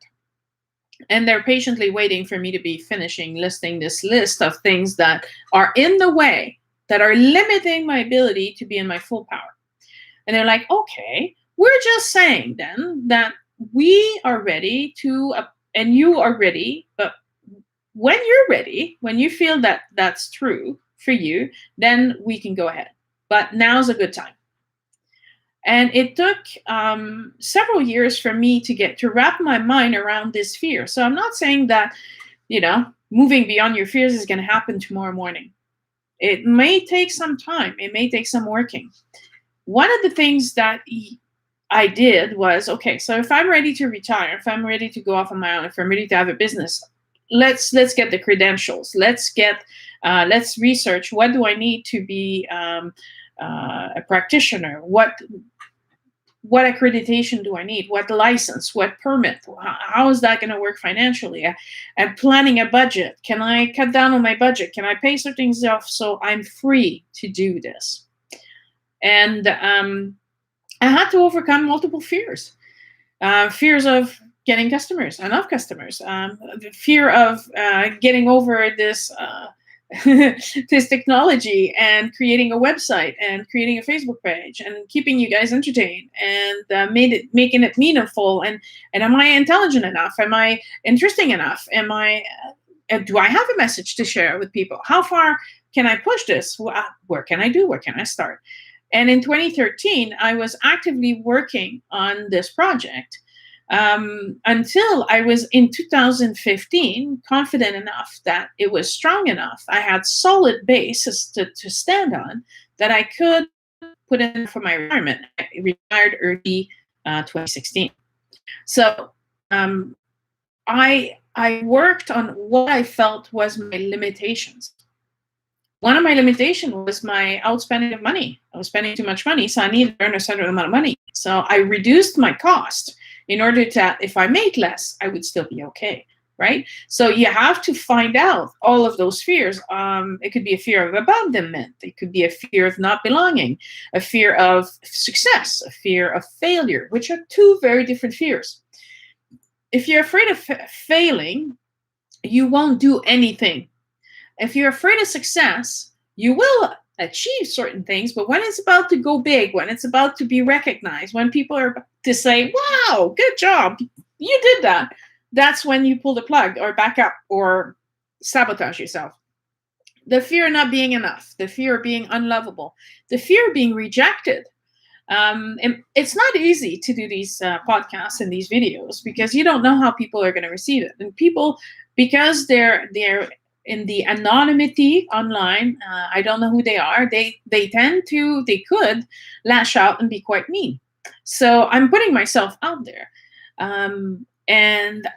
And they're patiently waiting for me to be finishing listing this list of things that are in the way, that are limiting my ability to be in my full power. And they're like, okay, we're just saying then that we are ready to, and you are ready, but when you're ready, when you feel that that's true for you, then we can go ahead. But now's a good time. And it took several years for me to wrap my mind around this fear. So I'm not saying that, moving beyond your fears is going to happen tomorrow morning. It may take some time. It may take some working. One of the things that I did was, okay, so if I'm ready to retire, if I'm ready to go off on my own, if I'm ready to have a business, let's get the credentials. Let's research, what do I need to be a practitioner? What accreditation do I need? What license? What permit? How is that going to work financially? I'm planning a budget. Can I cut down on my budget? Can I pay certain things off so I'm free to do this? And I had to overcome multiple fears. Fears of getting customers, enough customers. The fear of getting over this this technology and creating a website and creating a Facebook page and keeping you guys entertained and making it meaningful. And am I intelligent enough? Am I interesting enough? Do I have a message to share with people? How far can I push this? Where can I do? Where can I start? And in 2013, I was actively working on this project until I was in 2015 confident enough that it was strong enough. I had solid basis to stand on that I could put in for my retirement. I retired early 2016. So I worked on what I felt was my limitations. One of my limitations was my outspending of money. I was spending too much money, so I needed to earn a certain amount of money. So I reduced my cost in order to, if I made less, I would still be okay. right? So you have to find out all of those fears. It could be a fear of abandonment. It could be a fear of not belonging, a fear of success, a fear of failure, which are two very different fears. If you're afraid of failing, you won't do anything. If you're afraid of success, you will achieve certain things, but when it's about to go big, when it's about to be recognized, when people are to say, wow, good job, you did that, that's when you pull the plug or back up or sabotage yourself. The fear of not being enough, the fear of being unlovable, the fear of being rejected. And it's not easy to do these podcasts and these videos because you don't know how people are going to receive it. And people, because they're in the anonymity online, I don't know who they are. They could lash out and be quite mean. So I'm putting myself out there, and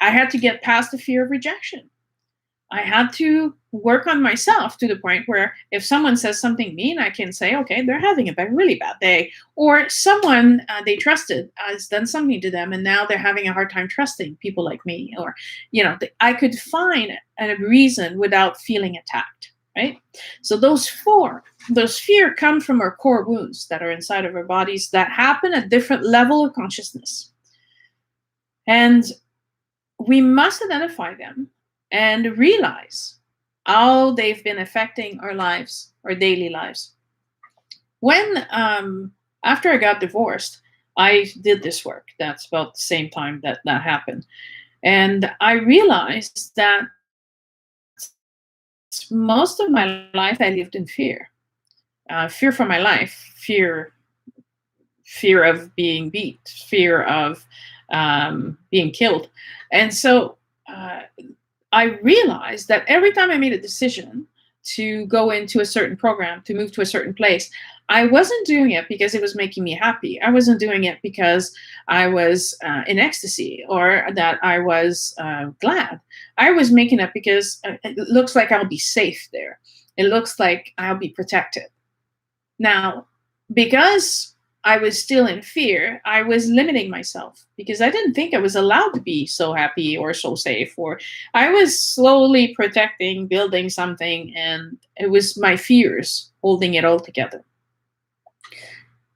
I had to get past the fear of rejection. I had to work on myself to the point where if someone says something mean, I can say, okay, they're having a really bad day. Or someone they trusted has done something to them and now they're having a hard time trusting people like me. Or, I could find a reason without feeling attacked, right? So those fear come from our core wounds that are inside of our bodies that happen at different level of consciousness. And we must identify them and realize how they've been affecting our lives, our daily lives. When, after I got divorced, I did this work. That's about the same time that happened. And I realized that most of my life I lived in fear. Fear for my life, fear of being beat, fear of being killed. And so I realized that every time I made a decision to go into a certain program, to move to a certain place, I wasn't doing it because it was making me happy. I wasn't doing it because I was in ecstasy or that I was glad. I was making it because it looks like I'll be safe there. It looks like I'll be protected. Now, because I was still in fear, I was limiting myself because I didn't think I was allowed to be so happy or so safe, or I was slowly protecting, building something, and it was my fears holding it all together.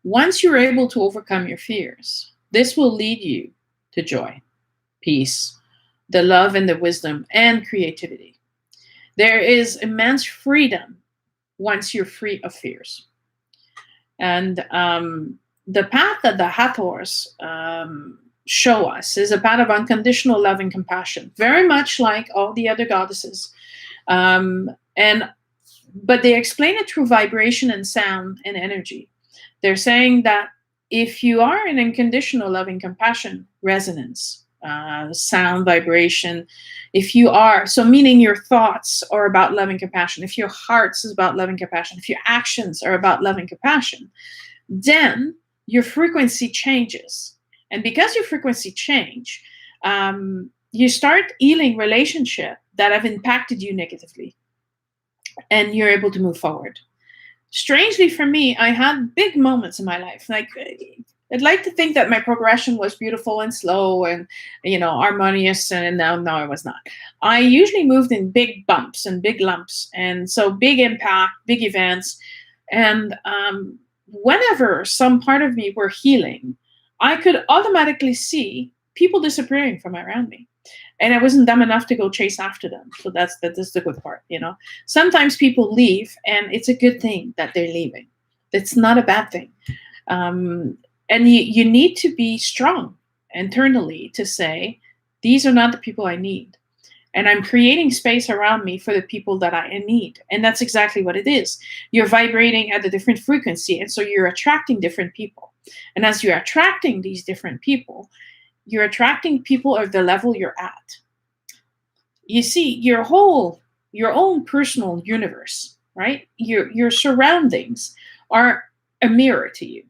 Once you're able to overcome your fears, this will lead you to joy, peace, the love and the wisdom and creativity. There is immense freedom once you're free of fears. And the path that the Hathors show us is a path of unconditional love and compassion, very much like all the other goddesses. But they explain it through vibration and sound and energy. They're saying that if you are in unconditional love and compassion resonance, sound, vibration, if you are, so meaning your thoughts are about love and compassion, if your heart is about love and compassion, if your actions are about love and compassion, then your frequency changes. And because your frequency change, you start healing relationships that have impacted you negatively. And you're able to move forward. Strangely for me, I had big moments in my life. Like, I'd like to think that my progression was beautiful and slow and, harmonious. And no, it was not. I usually moved in big bumps and big lumps. And so big impact, big events. And whenever some part of me were healing, I could automatically see people disappearing from around me. And I wasn't dumb enough to go chase after them. So that's the good part, Sometimes people leave, and it's a good thing that they're leaving. It's not a bad thing. And you need to be strong internally to say, these are not the people I need. And I'm creating space around me for the people that I need. And that's exactly what it is. You're vibrating at a different frequency. And so you're attracting different people. And as you're attracting these different people, you're attracting people at the level you're at. You see, your own personal universe, right? Your surroundings are a mirror to you.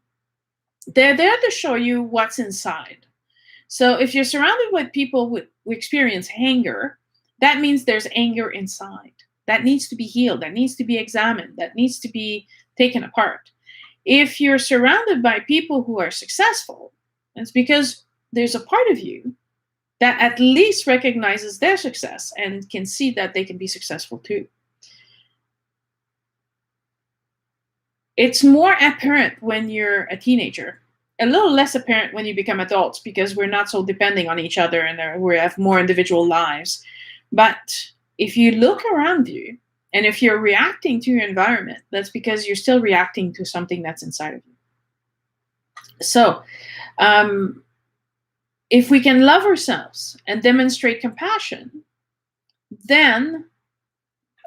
They're there to show you what's inside. So if you're surrounded with people who experience anger, that means there's anger inside. That needs to be healed. That needs to be examined. That needs to be taken apart. If you're surrounded by people who are successful, it's because there's a part of you that at least recognizes their success and can see that they can be successful too. It's more apparent when you're a teenager, a little less apparent when you become adults, because we're not so depending on each other and we have more individual lives. But if you look around you, and if you're reacting to your environment, that's because you're still reacting to something that's inside of you. So, if we can love ourselves and demonstrate compassion, then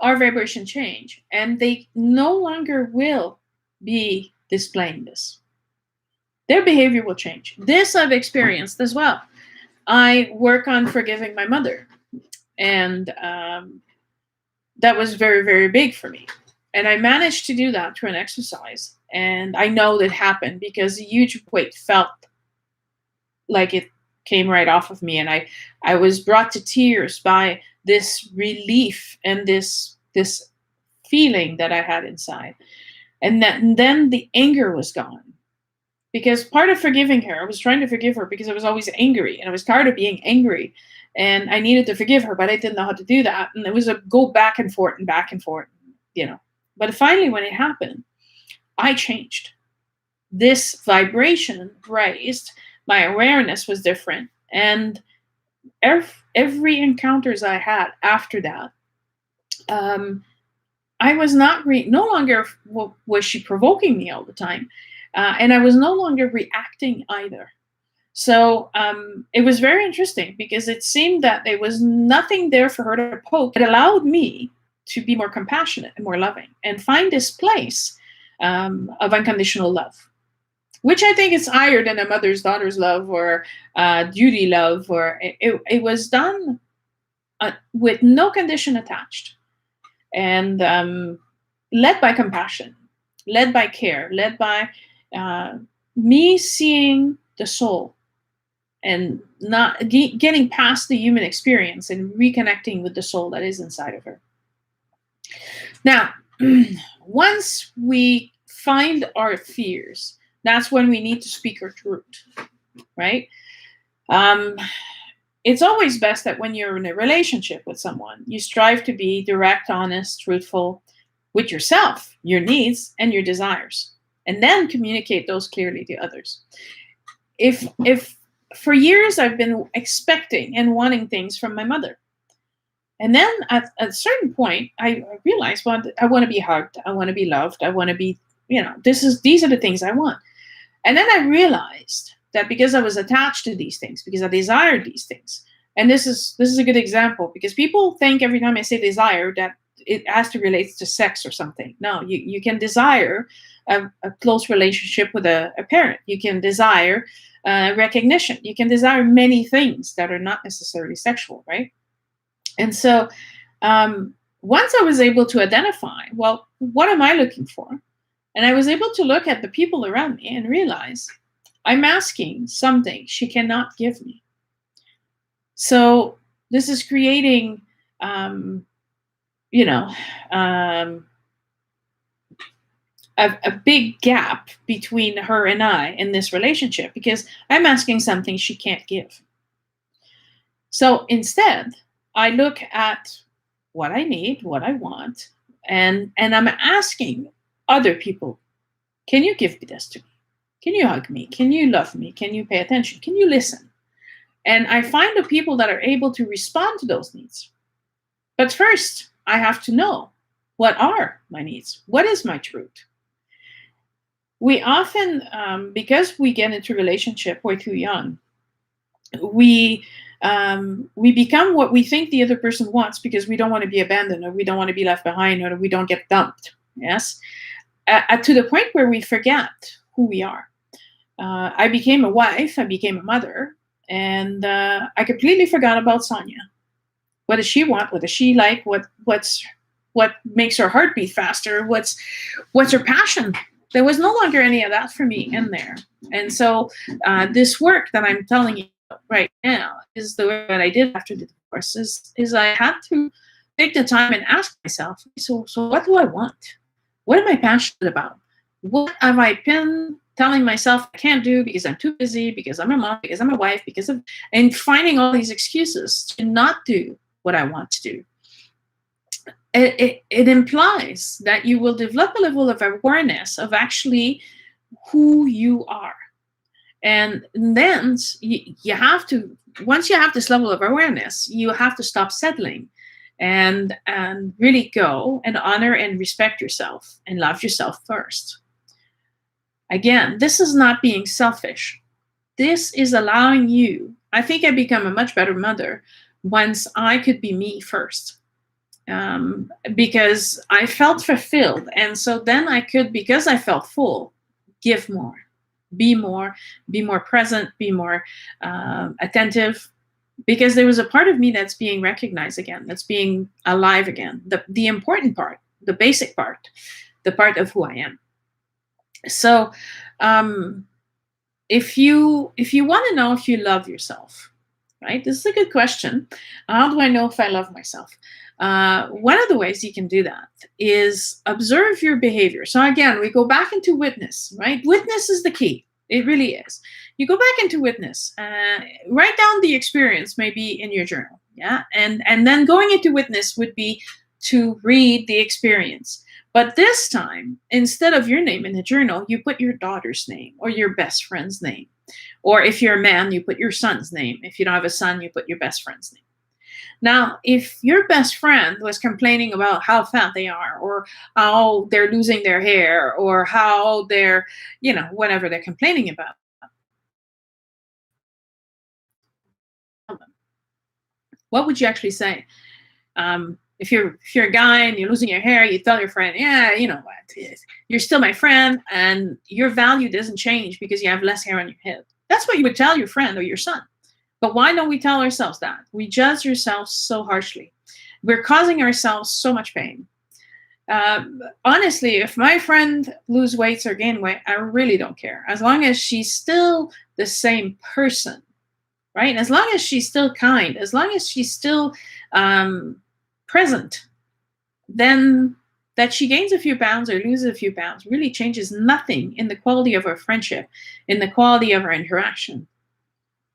our vibration change, and they no longer will be displaying this. Their behavior will change. This I've experienced as well. I work on forgiving my mother, and that was very, very big for me. And I managed to do that through an exercise. And I know that happened because a huge weight felt like it came right off of me. And I was brought to tears by this relief and this feeling that I had inside. And then the anger was gone. Because part of forgiving her, I was trying to forgive her because I was always angry. And I was tired of being angry. And I needed to forgive her, but I didn't know how to do that. And it was a go back and forth, you know. But finally, when it happened, I changed. This vibration raised. My awareness was different. And every encounters I had after that, I was no longer was she provoking me all the time. And I was no longer reacting either. So it was very interesting because it seemed that there was nothing there for her to poke. It allowed me to be more compassionate and more loving and find this place of unconditional love, which I think is higher than a mother's daughter's love or duty love. Or it was done with no condition attached, and led by compassion, led by care, led by me seeing the soul and not getting past the human experience and reconnecting with the soul that is inside of her. Now, once we find our fears, that's when we need to speak our truth, right? It's always best that when you're in a relationship with someone, you strive to be direct, honest, truthful with yourself, your needs, and your desires, and then communicate those clearly to others. If for years I've been expecting and wanting things from my mother, and then at a certain point I realized, well, I want to be hugged, I want to be loved, I want to be, these are the things I want. And then I realized that because I was attached to these things, because I desired these things, and this is a good example, because people think every time I say desire that it has to relate to sex or something. No, you can desire a close relationship with a parent. You can desire recognition. You can desire many things that are not necessarily sexual, right? And so once I was able to identify, well, what am I looking for? And I was able to look at the people around me and realize I'm asking something she cannot give me. So this is creating, a big gap between her and I in this relationship, because I'm asking something she can't give. So instead, I look at what I need, what I want, and I'm asking other people, can you give this to me? Can you hug me? Can you love me? Can you pay attention? Can you listen? And I find the people that are able to respond to those needs. But first, I have to know, what are my needs? What is my truth? We often, because we get into a relationship, we're too young. We become what we think the other person wants because we don't want to be abandoned, or we don't want to be left behind, or we don't get dumped. Yes, to the point where we forget who we are. I became a wife. I became a mother, and I completely forgot about Sonia. What does she want? What does she like? What makes her heart beat faster? What's her passion? There was no longer any of that for me in there. And so this work that I'm telling you right now is the work that I did after the divorce. Is I had to take the time and ask myself, so what do I want? What am I passionate about? What have I been telling myself I can't do because I'm too busy, because I'm a mom, because I'm a wife, and finding all these excuses to not do what I want to do. It implies that you will develop a level of awareness of actually who you are. And then you have to, once you have this level of awareness, you have to stop settling and really go and honor and respect yourself and love yourself first. Again, this is not being selfish. This is allowing you. I think I become a much better mother once I could be me first, because I felt fulfilled. And so then I could, because I felt full, give more, be more present, be more attentive, because there was a part of me that's being recognized again, that's being alive again, the important part, the basic part, the part of who I am. So if you want to know if you love yourself, right? This is a good question. How do I know if I love myself? One of the ways you can do that is observe your behavior. So again, we go back into witness, right? Witness is the key. It really is. You go back into witness, write down the experience maybe in your journal. Yeah. And then going into witness would be to read the experience. But this time, instead of your name in the journal, you put your daughter's name or your best friend's name. Or if you're a man, you put your son's name. If you don't have a son, you put your best friend's name. Now, if your best friend was complaining about how fat they are, or how they're losing their hair, or how they're, whatever they're complaining about, what would you actually say? If you're a guy and you're losing your hair, you tell your friend, yeah, you know what, you're still my friend, and your value doesn't change because you have less hair on your head. That's what you would tell your friend or your son. But why don't we tell ourselves that? We judge ourselves so harshly. We're causing ourselves so much pain. Honestly, if my friend lose weight or gain weight, I really don't care. As long as she's still the same person, right? As long as she's still kind, as long as she's still present, then that she gains a few pounds or loses a few pounds really changes nothing in the quality of our friendship, in the quality of our interaction.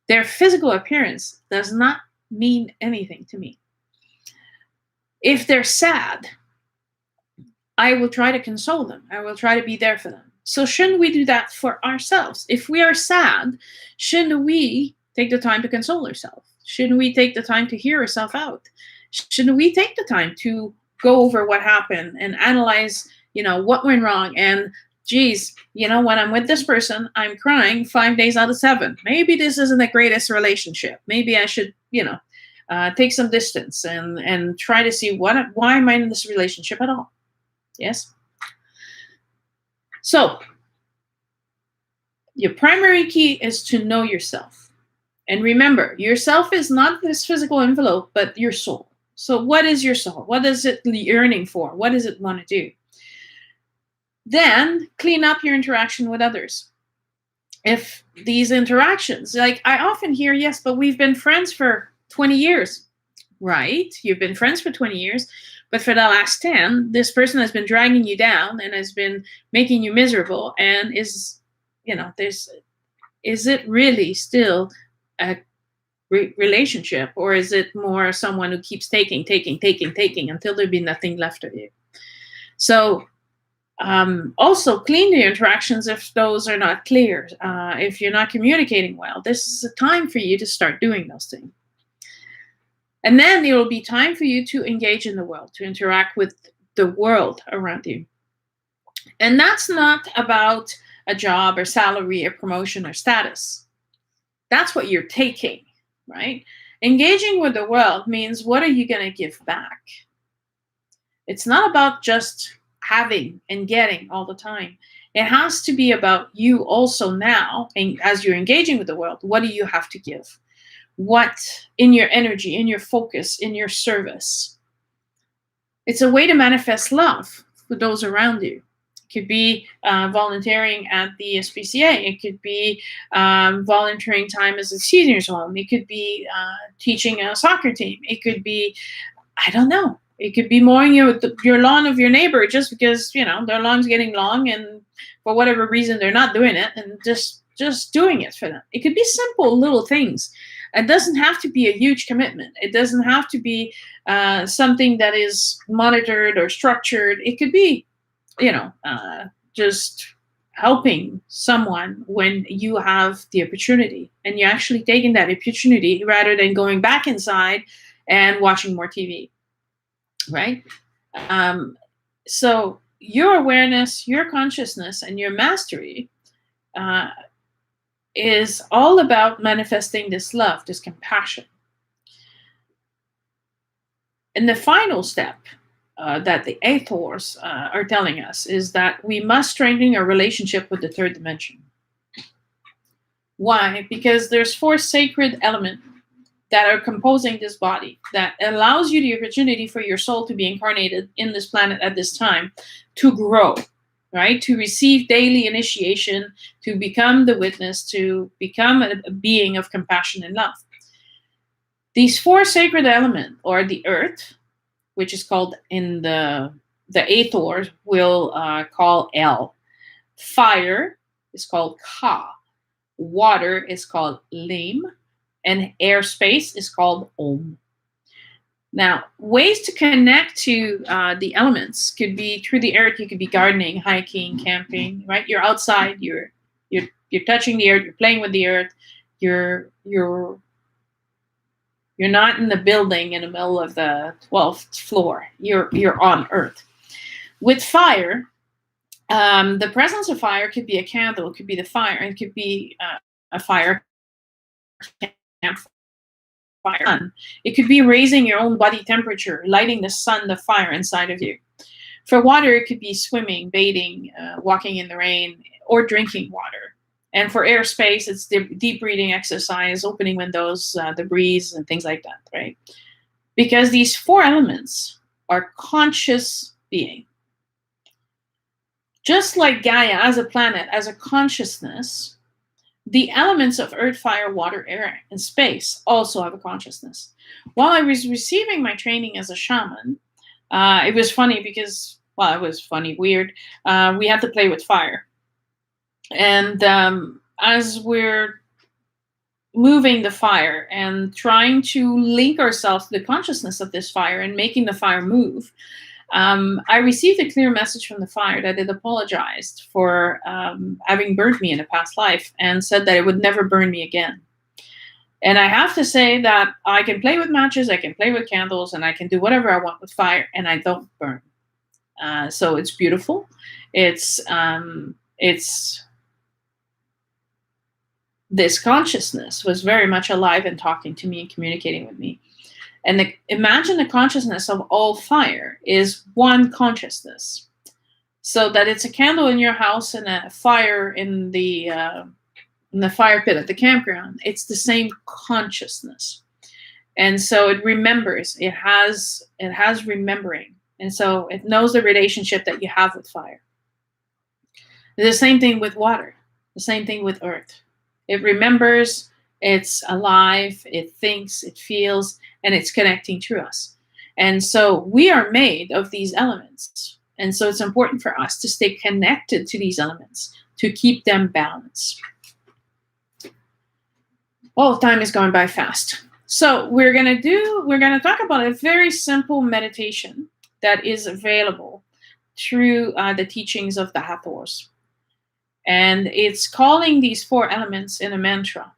Their physical appearance does not mean anything to me. If they're sad, I will try to console them. I will try to be there for them. So shouldn't we do that for ourselves? If we are sad, shouldn't we take the time to console ourselves? Shouldn't we take the time to hear ourselves out? Shouldn't we take the time to go over what happened and analyze, what went wrong? And geez, when I'm with this person, I'm crying 5 days out of 7. Maybe this isn't the greatest relationship. Maybe I should, take some distance and try to see why am I in this relationship at all? Yes. So your primary key is to know yourself. And remember, yourself is not this physical envelope, but your soul. So what is your soul? What is it yearning for? What does it want to do? Then clean up your interaction with others. If these interactions, like I often hear, yes, but we've been friends for 20 years, right? You've been friends for 20 years, but for the last 10, this person has been dragging you down and has been making you miserable. And is it really still a relationship, or is it more someone who keeps taking until there be nothing left of you? So also clean the interactions if those are not clear. If you're not communicating well, this is a time for you to start doing those things. And then it will be time for you to engage in the world, to interact with the world around you. And that's not about a job or salary or promotion or status. That's what you're taking, right? Engaging with the world means, what are you going to give back? It's not about just having and getting all the time. It has to be about you also now, and as you're engaging with the world, what do you have to give? What in your energy, in your focus, in your service? It's a way to manifest love for those around you. It could be volunteering at the SPCA. It could be volunteering time as a seniors home. It could be teaching a soccer team. It could be, I don't know. It could be mowing your lawn of your neighbor just because, their lawn's getting long and for whatever reason they're not doing it, and just doing it for them. It could be simple little things. It doesn't have to be a huge commitment. It doesn't have to be something that is monitored or structured. It could be, just helping someone when you have the opportunity, and you're actually taking that opportunity rather than going back inside and watching more TV, right? So your awareness, your consciousness, and your mastery is all about manifesting this love, this compassion. And the final step that the Hathors are telling us is that we must strengthen our relationship with the third dimension. Why? Because there's 4 sacred elements that are composing this body that allows you the opportunity for your soul to be incarnated in this planet at this time, to grow, right? To receive daily initiation, to become the witness, to become a being of compassion and love. These 4 sacred elements are the earth, which is called in the Hathor will call El. Fire is called Ka. Water is called Lim. And airspace is called Om. Now, ways to connect to the elements could be through the earth. You could be gardening, hiking, camping, right? You're outside, you're touching the earth, you're playing with the earth, you're not in the building in the middle of the 12th floor. You're on earth. With fire, the presence of fire could be a candle, it could be the fire, it could be a fire fire. It could be raising your own body temperature, lighting the fire inside of you. For water, it could be swimming, bathing, walking in the rain, or drinking water. And for airspace, it's deep breathing exercise, opening windows, the breeze, and things like that, right? Because these 4 elements are conscious being. Just like Gaia as a planet, as a consciousness, the elements of earth, fire, water, air, and space also have a consciousness. While I was receiving my training as a shaman, it was funny because, weird. We had to play with fire. And as we're moving the fire and trying to link ourselves to the consciousness of this fire and making the fire move, I received a clear message from the fire that it apologized for having burned me in a past life and said that it would never burn me again. And I have to say that I can play with matches, I can play with candles, and I can do whatever I want with fire, and I don't burn. So it's beautiful. It's this consciousness was very much alive and talking to me and communicating with me. And imagine the consciousness of all fire is one consciousness. So that it's a candle in your house and a fire in the fire pit at the campground. It's the same consciousness. And so it remembers. It has remembering. And so it knows the relationship that you have with fire. The same thing with water. The same thing with earth. It remembers. It's alive, it thinks, it feels, and it's connecting to us. And so we are made of these elements. And so it's important for us to stay connected to these elements, to keep them balanced. Well, time is going by fast. So we're going to talk about a very simple meditation that is available through the teachings of the Hathors. And it's calling these 4 elements in a mantra.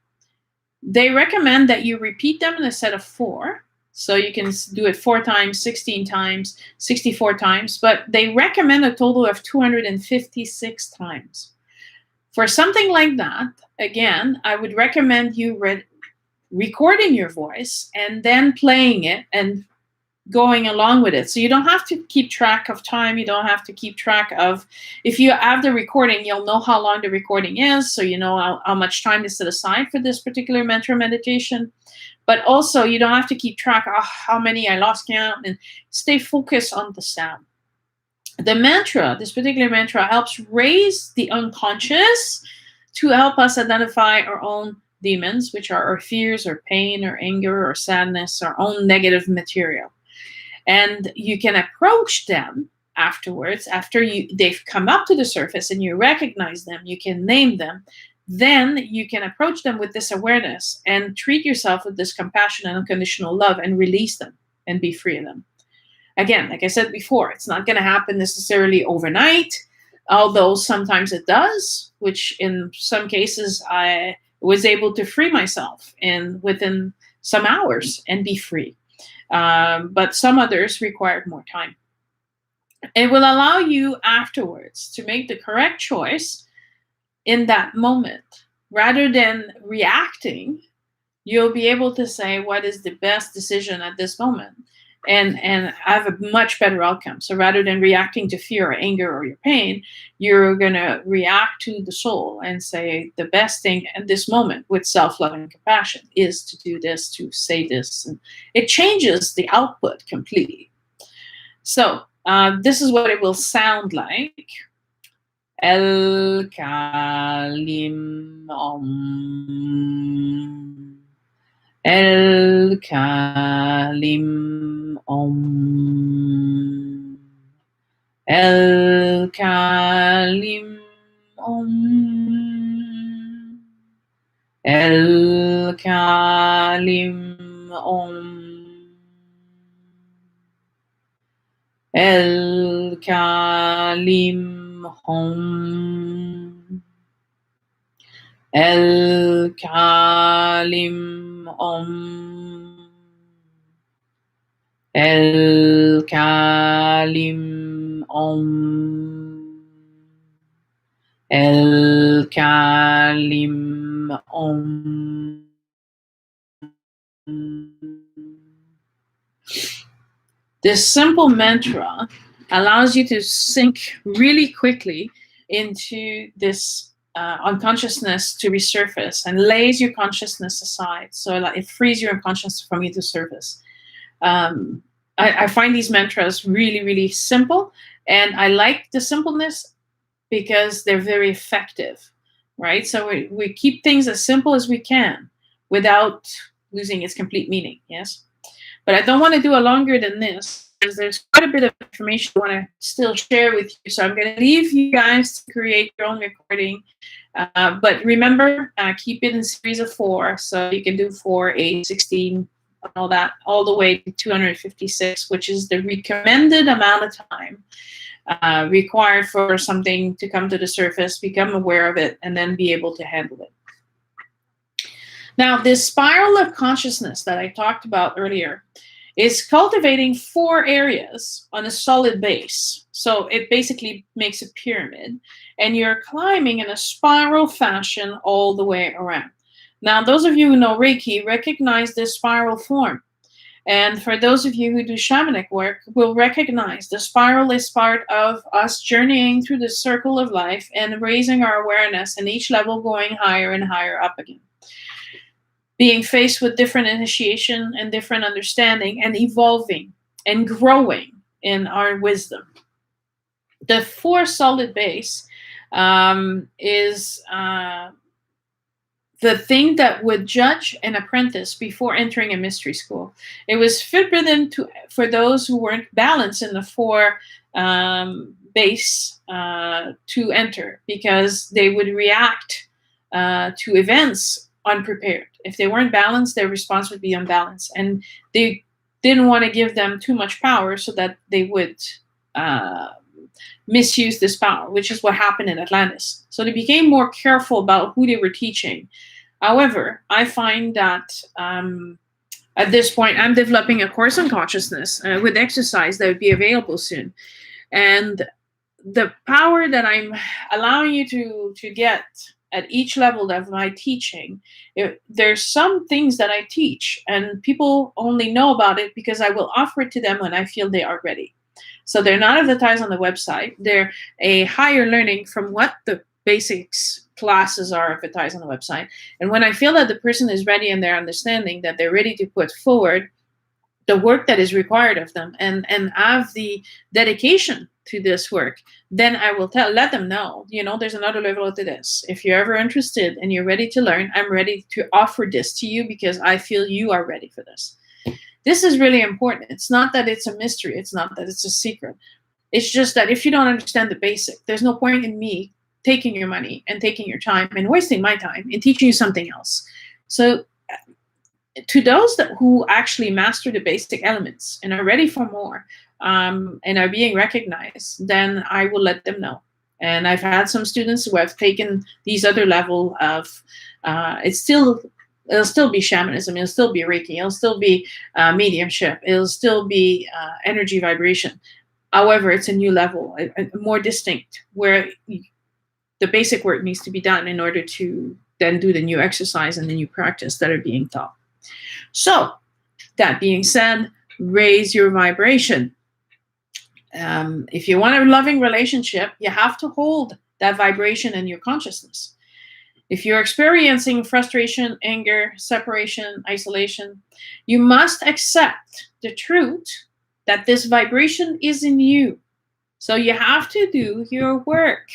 They recommend that you repeat them in a set of 4. So you can do it 4 times, 16 times, 64 times. But they recommend a total of 256 times. For something like that, again, I would recommend you recording your voice and then playing it and going along with it. So you don't have to keep track of time. You don't have to keep track of, if you have the recording, you'll know how long the recording is. So you know how much time to set aside for this particular mantra meditation. But also you don't have to keep track of how many I lost count, and stay focused on the sound. The mantra, this particular mantra, helps raise the unconscious to help us identify our own demons, which are our fears or pain or anger or sadness, our own negative material. And you can approach them afterwards, after they've come up to the surface and you recognize them, you can name them, then you can approach them with this awareness and treat yourself with this compassion and unconditional love and release them and be free of them. Again, like I said before, it's not going to happen necessarily overnight, although sometimes it does, which in some cases I was able to free myself within some hours and be free. But some others required more time. It will allow you afterwards to make the correct choice in that moment. Rather than reacting, you'll be able to say what is the best decision at this moment and have a much better outcome. So rather than reacting to fear or anger or your pain, you're going to react to the soul and say the best thing at this moment with self-love and compassion is to do this, to say this. And it changes the output completely. So this is what it will sound like. El Kalim Om. El Kalim Om. El Kalim Om. El Kalim Om. El Kalim Om. El Kalim Om. El Kalim Om. El Kalim Om. This simple mantra allows you to sink really quickly into this unconsciousness to resurface and lays your consciousness aside. So it frees your unconscious from you to surface. I find these mantras really, really simple, and I like the simpleness because they're very effective, right? So we keep things as simple as we can without losing its complete meaning, yes? But I don't want to do a longer than this because there's quite a bit of information I want to still share with you. So I'm going to leave you guys to create your own recording. But remember, keep it in series of 4. So you can do 4, 8, 16, all that, all the way to 256, which is the recommended amount of time required for something to come to the surface, become aware of it, and then be able to handle it. Now, this spiral of consciousness that I talked about earlier is cultivating 4 areas on a solid base. So it basically makes a pyramid, and you're climbing in a spiral fashion all the way around. Now, those of you who know Reiki recognize this spiral form. And for those of you who do shamanic work, will recognize the spiral is part of us journeying through the circle of life and raising our awareness, and each level going higher and higher up again. Being faced with different initiation and different understanding and evolving and growing in our wisdom. The 4 solid base is the thing that would judge an apprentice before entering a mystery school. It was forbidden for those who weren't balanced in the 4 base to enter, because they would react to events unprepared. If they weren't balanced, their response would be unbalanced. And they didn't want to give them too much power so that they would misuse this power, which is what happened in Atlantis. So they became more careful about who they were teaching. However, I find that at this point, I'm developing a course on consciousness with exercise that would be available soon. And the power that I'm allowing you to get at each level of my teaching, there's some things that I teach, and people only know about it because I will offer it to them when I feel they are ready. So they're not advertised on the website. They're a higher learning from what the basics classes are advertised on the website. And when I feel that the person is ready in their understanding, that they're ready to put forward the work that is required of them and have the dedication to this work, then I will let them know, there's another level to this. If you're ever interested and you're ready to learn, I'm ready to offer this to you because I feel you are ready for this. This is really important. It's not that it's a mystery. It's not that it's a secret. It's just that if you don't understand the basic, there's no point in me taking your money and taking your time and wasting my time and teaching you something else. So to those who actually master the basic elements and are ready for more, and are being recognized, then I will let them know. And I've had some students who have taken these other level of, it'll still be shamanism, it'll still be Reiki, it'll still be mediumship, it'll still be energy vibration. However, it's a new level, a more distinct, where the basic work needs to be done in order to then do the new exercise and the new practice that are being taught. So, that being said, raise your vibration. If you want a loving relationship, you have to hold that vibration in your consciousness. If you're experiencing frustration, anger, separation, isolation, you must accept the truth that this vibration is in you. So you have to do your work.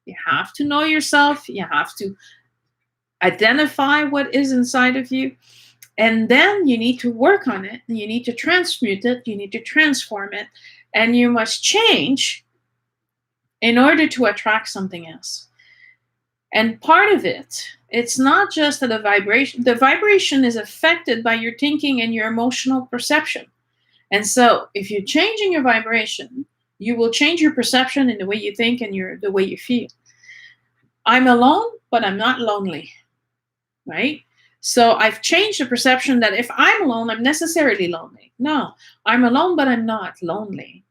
You have to know yourself. You have to identify what is inside of you. And then you need to work on it. You need to transmute it. You need to transform it. And you must change in order to attract something else. And part of it, it's not just that the vibration is affected by your thinking and your emotional perception. And so if you're changing your vibration, you will change your perception in the way you think and the way you feel. I'm alone, but I'm not lonely, right? So I've changed the perception that if I'm alone, I'm necessarily lonely. No, I'm alone, but I'm not lonely.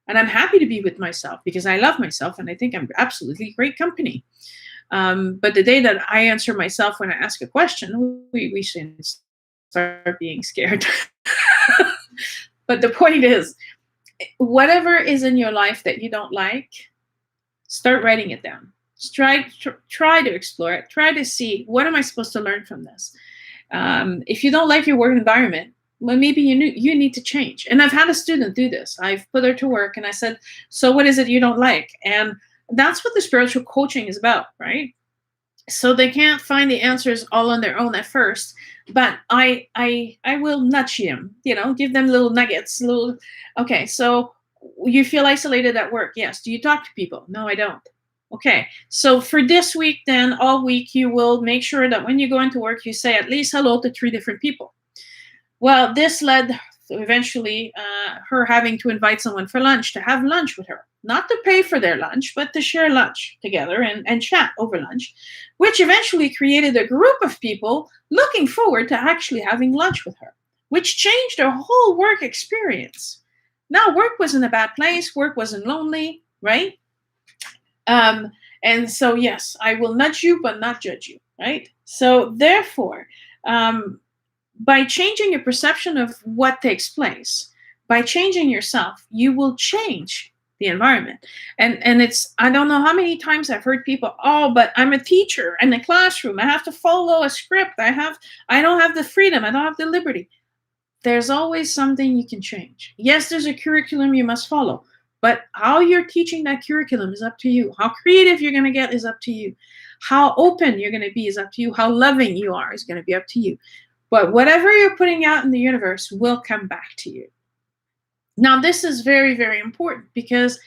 And I'm happy to be with myself because I love myself and I think I'm absolutely great company. But the day that I answer myself when I ask a question, we shouldn't start being scared. But the point is, whatever is in your life that you don't like, start writing it down. Try to explore it. Try to see, what am I supposed to learn from this? If you don't like your work environment, well, maybe you need to change. And I've had a student do this. I've put her to work and I said, so what is it you don't like? And that's what the spiritual coaching is about, right? So they can't find the answers all on their own at first, but I will nudge them, give them little nuggets, okay, so you feel isolated at work. Yes. Do you talk to people? No, I don't. Okay, so for this week, then all week, you will make sure that when you go into work, you say at least hello to 3 different people. Well, this led to eventually her having to invite someone for lunch, to have lunch with her. Not to pay for their lunch, but to share lunch together and chat over lunch, which eventually created a group of people looking forward to actually having lunch with her, which changed their whole work experience. Now, work wasn't a bad place. Work wasn't lonely, right? And so, yes, I will nudge you, but not judge you, right? So therefore, by changing your perception of what takes place, by changing yourself, you will change the environment. And it's, I don't know how many times I've heard people, oh, but I'm a teacher in the classroom. I have to follow a script. I don't have the freedom. I don't have the liberty. There's always something you can change. Yes, there's a curriculum you must follow. But how you're teaching that curriculum is up to you. How creative you're going to get is up to you. How open you're going to be is up to you. How loving you are is going to be up to you. But whatever you're putting out in the universe will come back to you. Now, this is very, very important because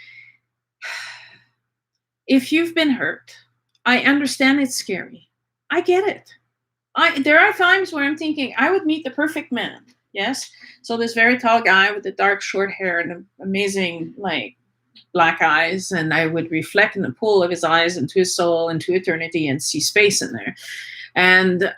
if you've been hurt, I understand it's scary. I get it. There are times where I'm thinking I would meet the perfect man. Yes. So this very tall guy with the dark short hair and amazing black eyes, and I would reflect in the pool of his eyes into his soul, into eternity, and see space in there. And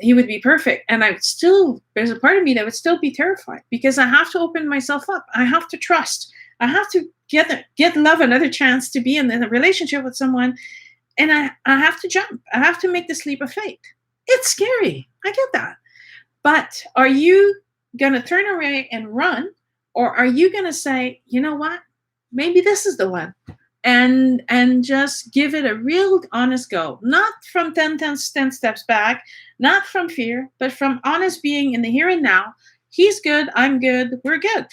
he would be perfect. And there's a part of me that would still be terrified because I have to open myself up. I have to trust. I have to get love another chance to be in a relationship with someone. And I have to jump. I have to make this leap of faith. It's scary. I get that. But are you going to turn away and run? Or are you going to say, you know what? Maybe this is the one. And just give it a real honest go. Not from 10 steps back, not from fear, but from honest being in the here and now. He's good, I'm good, we're good.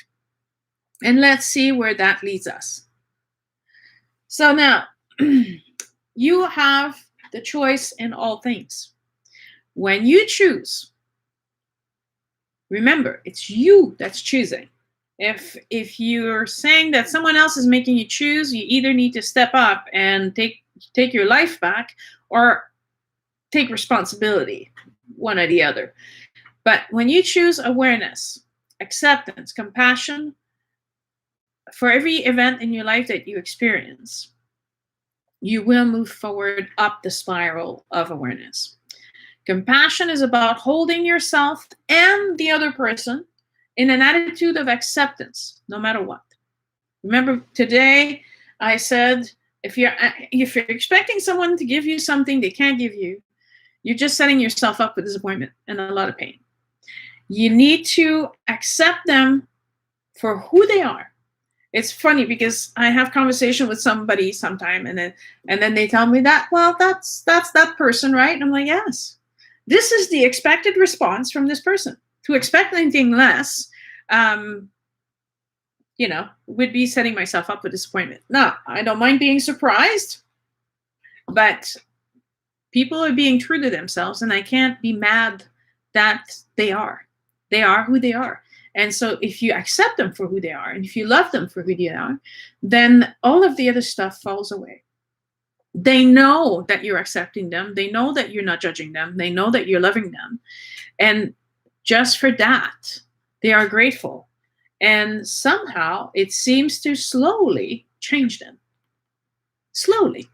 And let's see where that leads us. So now, you have the choice in all things. When you choose, remember, it's you that's choosing. If you're saying that someone else is making you choose, you either need to step up and take your life back, or take responsibility, one or the other. But when you choose awareness, acceptance, compassion for every event in your life that you experience, you will move forward up the spiral of awareness. Compassion is about holding yourself and the other person in an attitude of acceptance, no matter what. Remember, today I said, if you're expecting someone to give you something they can't give you, you're just setting yourself up for disappointment and a lot of pain. You need to accept them for who they are. It's funny because I have conversation with somebody sometime, and then they tell me that, well, that's that person, right? And I'm like, yes, this is the expected response from this person. To expect anything less, would be setting myself up for disappointment. No, I don't mind being surprised, but people are being true to themselves, and I can't be mad that they are. They are who they are. And so if you accept them for who they are, and if you love them for who they are, then all of the other stuff falls away. They know that you're accepting them. They know that you're not judging them. They know that you're loving them. And just for that, they are grateful. And somehow it seems to slowly change them. Slowly.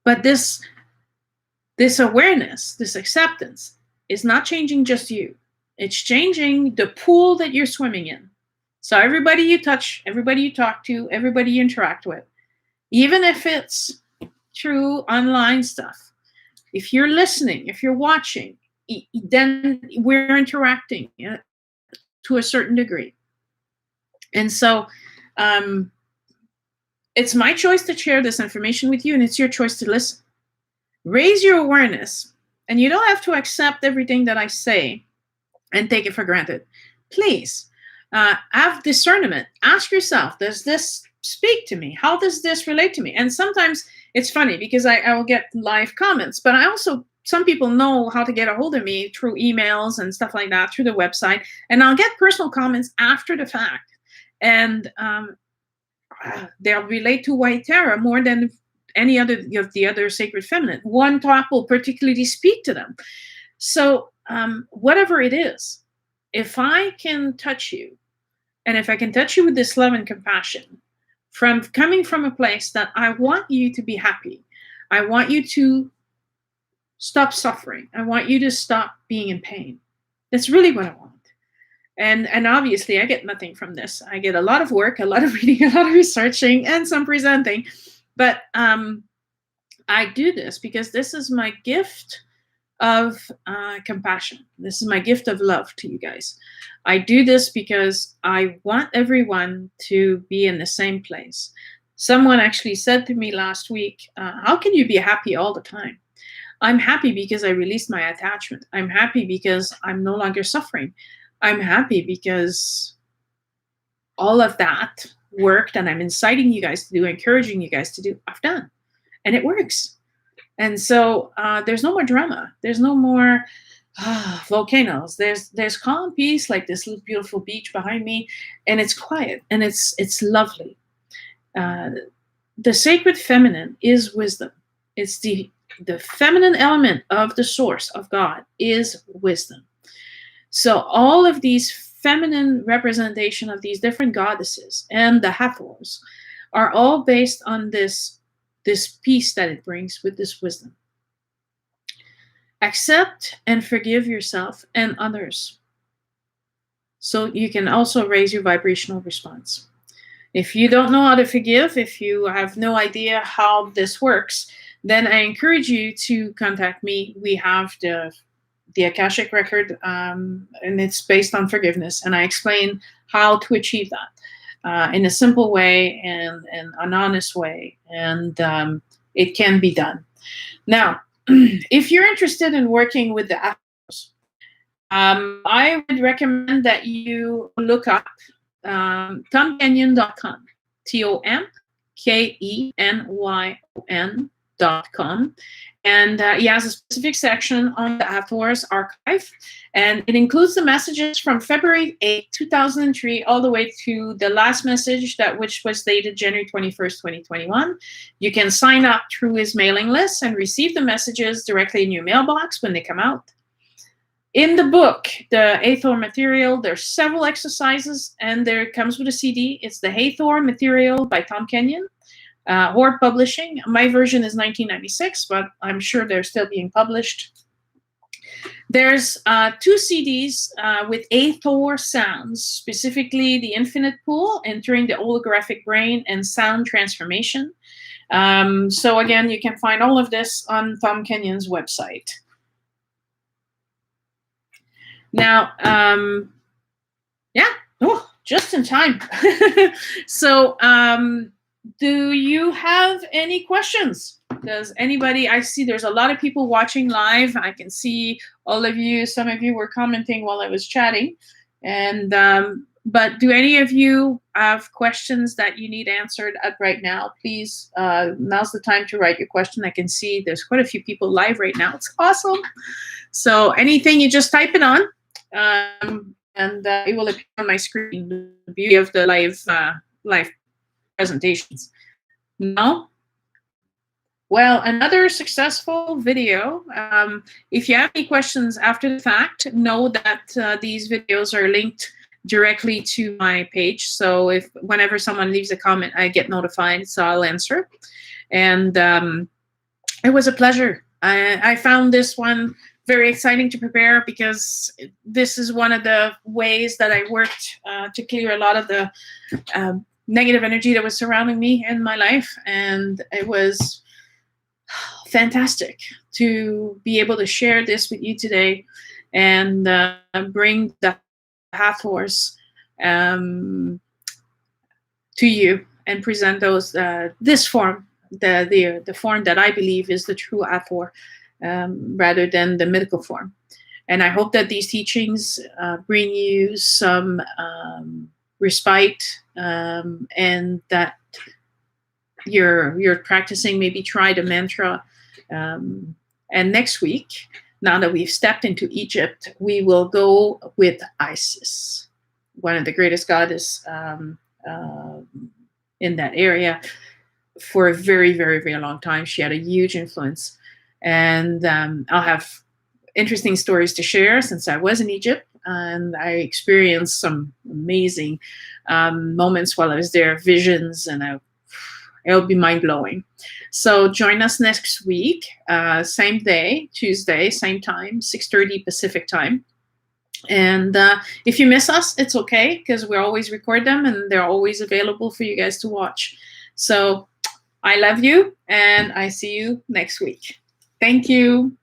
But this awareness, this acceptance, is not changing just you. It's changing the pool that you're swimming in. So everybody you touch, everybody you talk to, everybody you interact with, even if it's through online stuff, if you're listening, if you're watching, then we're interacting to a certain degree. And so it's my choice to share this information with you, and it's your choice to listen. Raise your awareness, and you don't have to accept everything that I say and take it for granted. Please have discernment. Ask yourself, does this speak to me? How does this relate to me? And sometimes it's funny because I will get live comments, but I also, some people know how to get a hold of me through emails and stuff like that, through the website, and I'll get personal comments after the fact. And they'll relate to White Terra more than any other of the other sacred feminine. One talk will particularly speak to them. So whatever it is, if I can touch you, and if I can touch you with this love and compassion, coming from a place that I want you to be happy, I want you to stop suffering, I want you to stop being in pain. That's really what I want. And obviously I get nothing from this. I get a lot of work, a lot of reading, a lot of researching, and some presenting. But I do this because this is my gift of compassion. This is my gift of love to you guys. I do this because I want everyone to be in the same place. Someone actually said to me last week, how can you be happy all the time? I'm happy because I released my attachment. I'm happy because I'm no longer suffering. I'm happy because all of that work that I'm inciting you guys to do, encouraging you guys to do, I've done. And it works. And so there's no more drama. There's no more volcanoes. There's calm peace, like this beautiful beach behind me, and it's quiet and it's lovely. The sacred feminine is wisdom. It's the feminine element of the source of God is wisdom. So all of these feminine representation of these different goddesses and the Hathors are all based on this peace that it brings with this wisdom. Accept and forgive yourself and others, so you can also raise your vibrational response. If you don't know how to forgive, if you have no idea how this works, then I encourage you to contact me. We have the Akashic record, and it's based on forgiveness, and I explain how to achieve that in a simple way and an honest way, and it can be done. Now, if you're interested in working with the Hathors, I would recommend that you look up tomkenyon.com, TomKenyon.com, And he has a specific section on the Hathor's archive, and it includes the messages from February 8, 2003, all the way to the last message, which was dated January 21st, 2021. You can sign up through his mailing list and receive the messages directly in your mailbox when they come out. In the book, the Hathor material, there's several exercises, and there it comes with a CD. It's the Hathor material by Tom Kenyon. Horde Publishing. My version is 1996, but I'm sure they're still being published. There's 2 CDs with Hathor sounds, specifically the Infinite Pool, Entering the Holographic Brain, and Sound Transformation. So again, you can find all of this on Tom Kenyon's website. Now, just in time. So, do you have any questions? Does anybody, I see there's a lot of people watching live. I can see all of you. Some of you were commenting while I was chatting. And, but do any of you have questions that you need answered right now? Please, now's the time to write your question. I can see there's quite a few people live right now. It's awesome. So anything, you just type it on. And it will appear on my screen. The beauty of the live presentations. No? Well, another successful video. If you have any questions after the fact, know that these videos are linked directly to my page. So if whenever someone leaves a comment, I get notified, so I'll answer. And it was a pleasure. I found this one very exciting to prepare, because this is one of the ways that I worked to clear a lot of the negative energy that was surrounding me in my life. And it was fantastic to be able to share this with you today and bring the Hathors to you and present those this form, the form that I believe is the true Hathor, rather than the mythical form. And I hope that these teachings bring you some respite, and that you're practicing, maybe try the mantra. And next week, now that we've stepped into Egypt, we will go with Isis, one of the greatest goddess in that area for a very, very, very long time. She had a huge influence. And I'll have interesting stories to share, since I was in Egypt and I experienced some amazing moments while I was there, visions, and it'll be mind-blowing. So join us next week, same day, Tuesday, same time, 6:30 Pacific time. And if you miss us, it's okay, because we always record them and they're always available for you guys to watch. So I love you, and I see you next week. Thank you.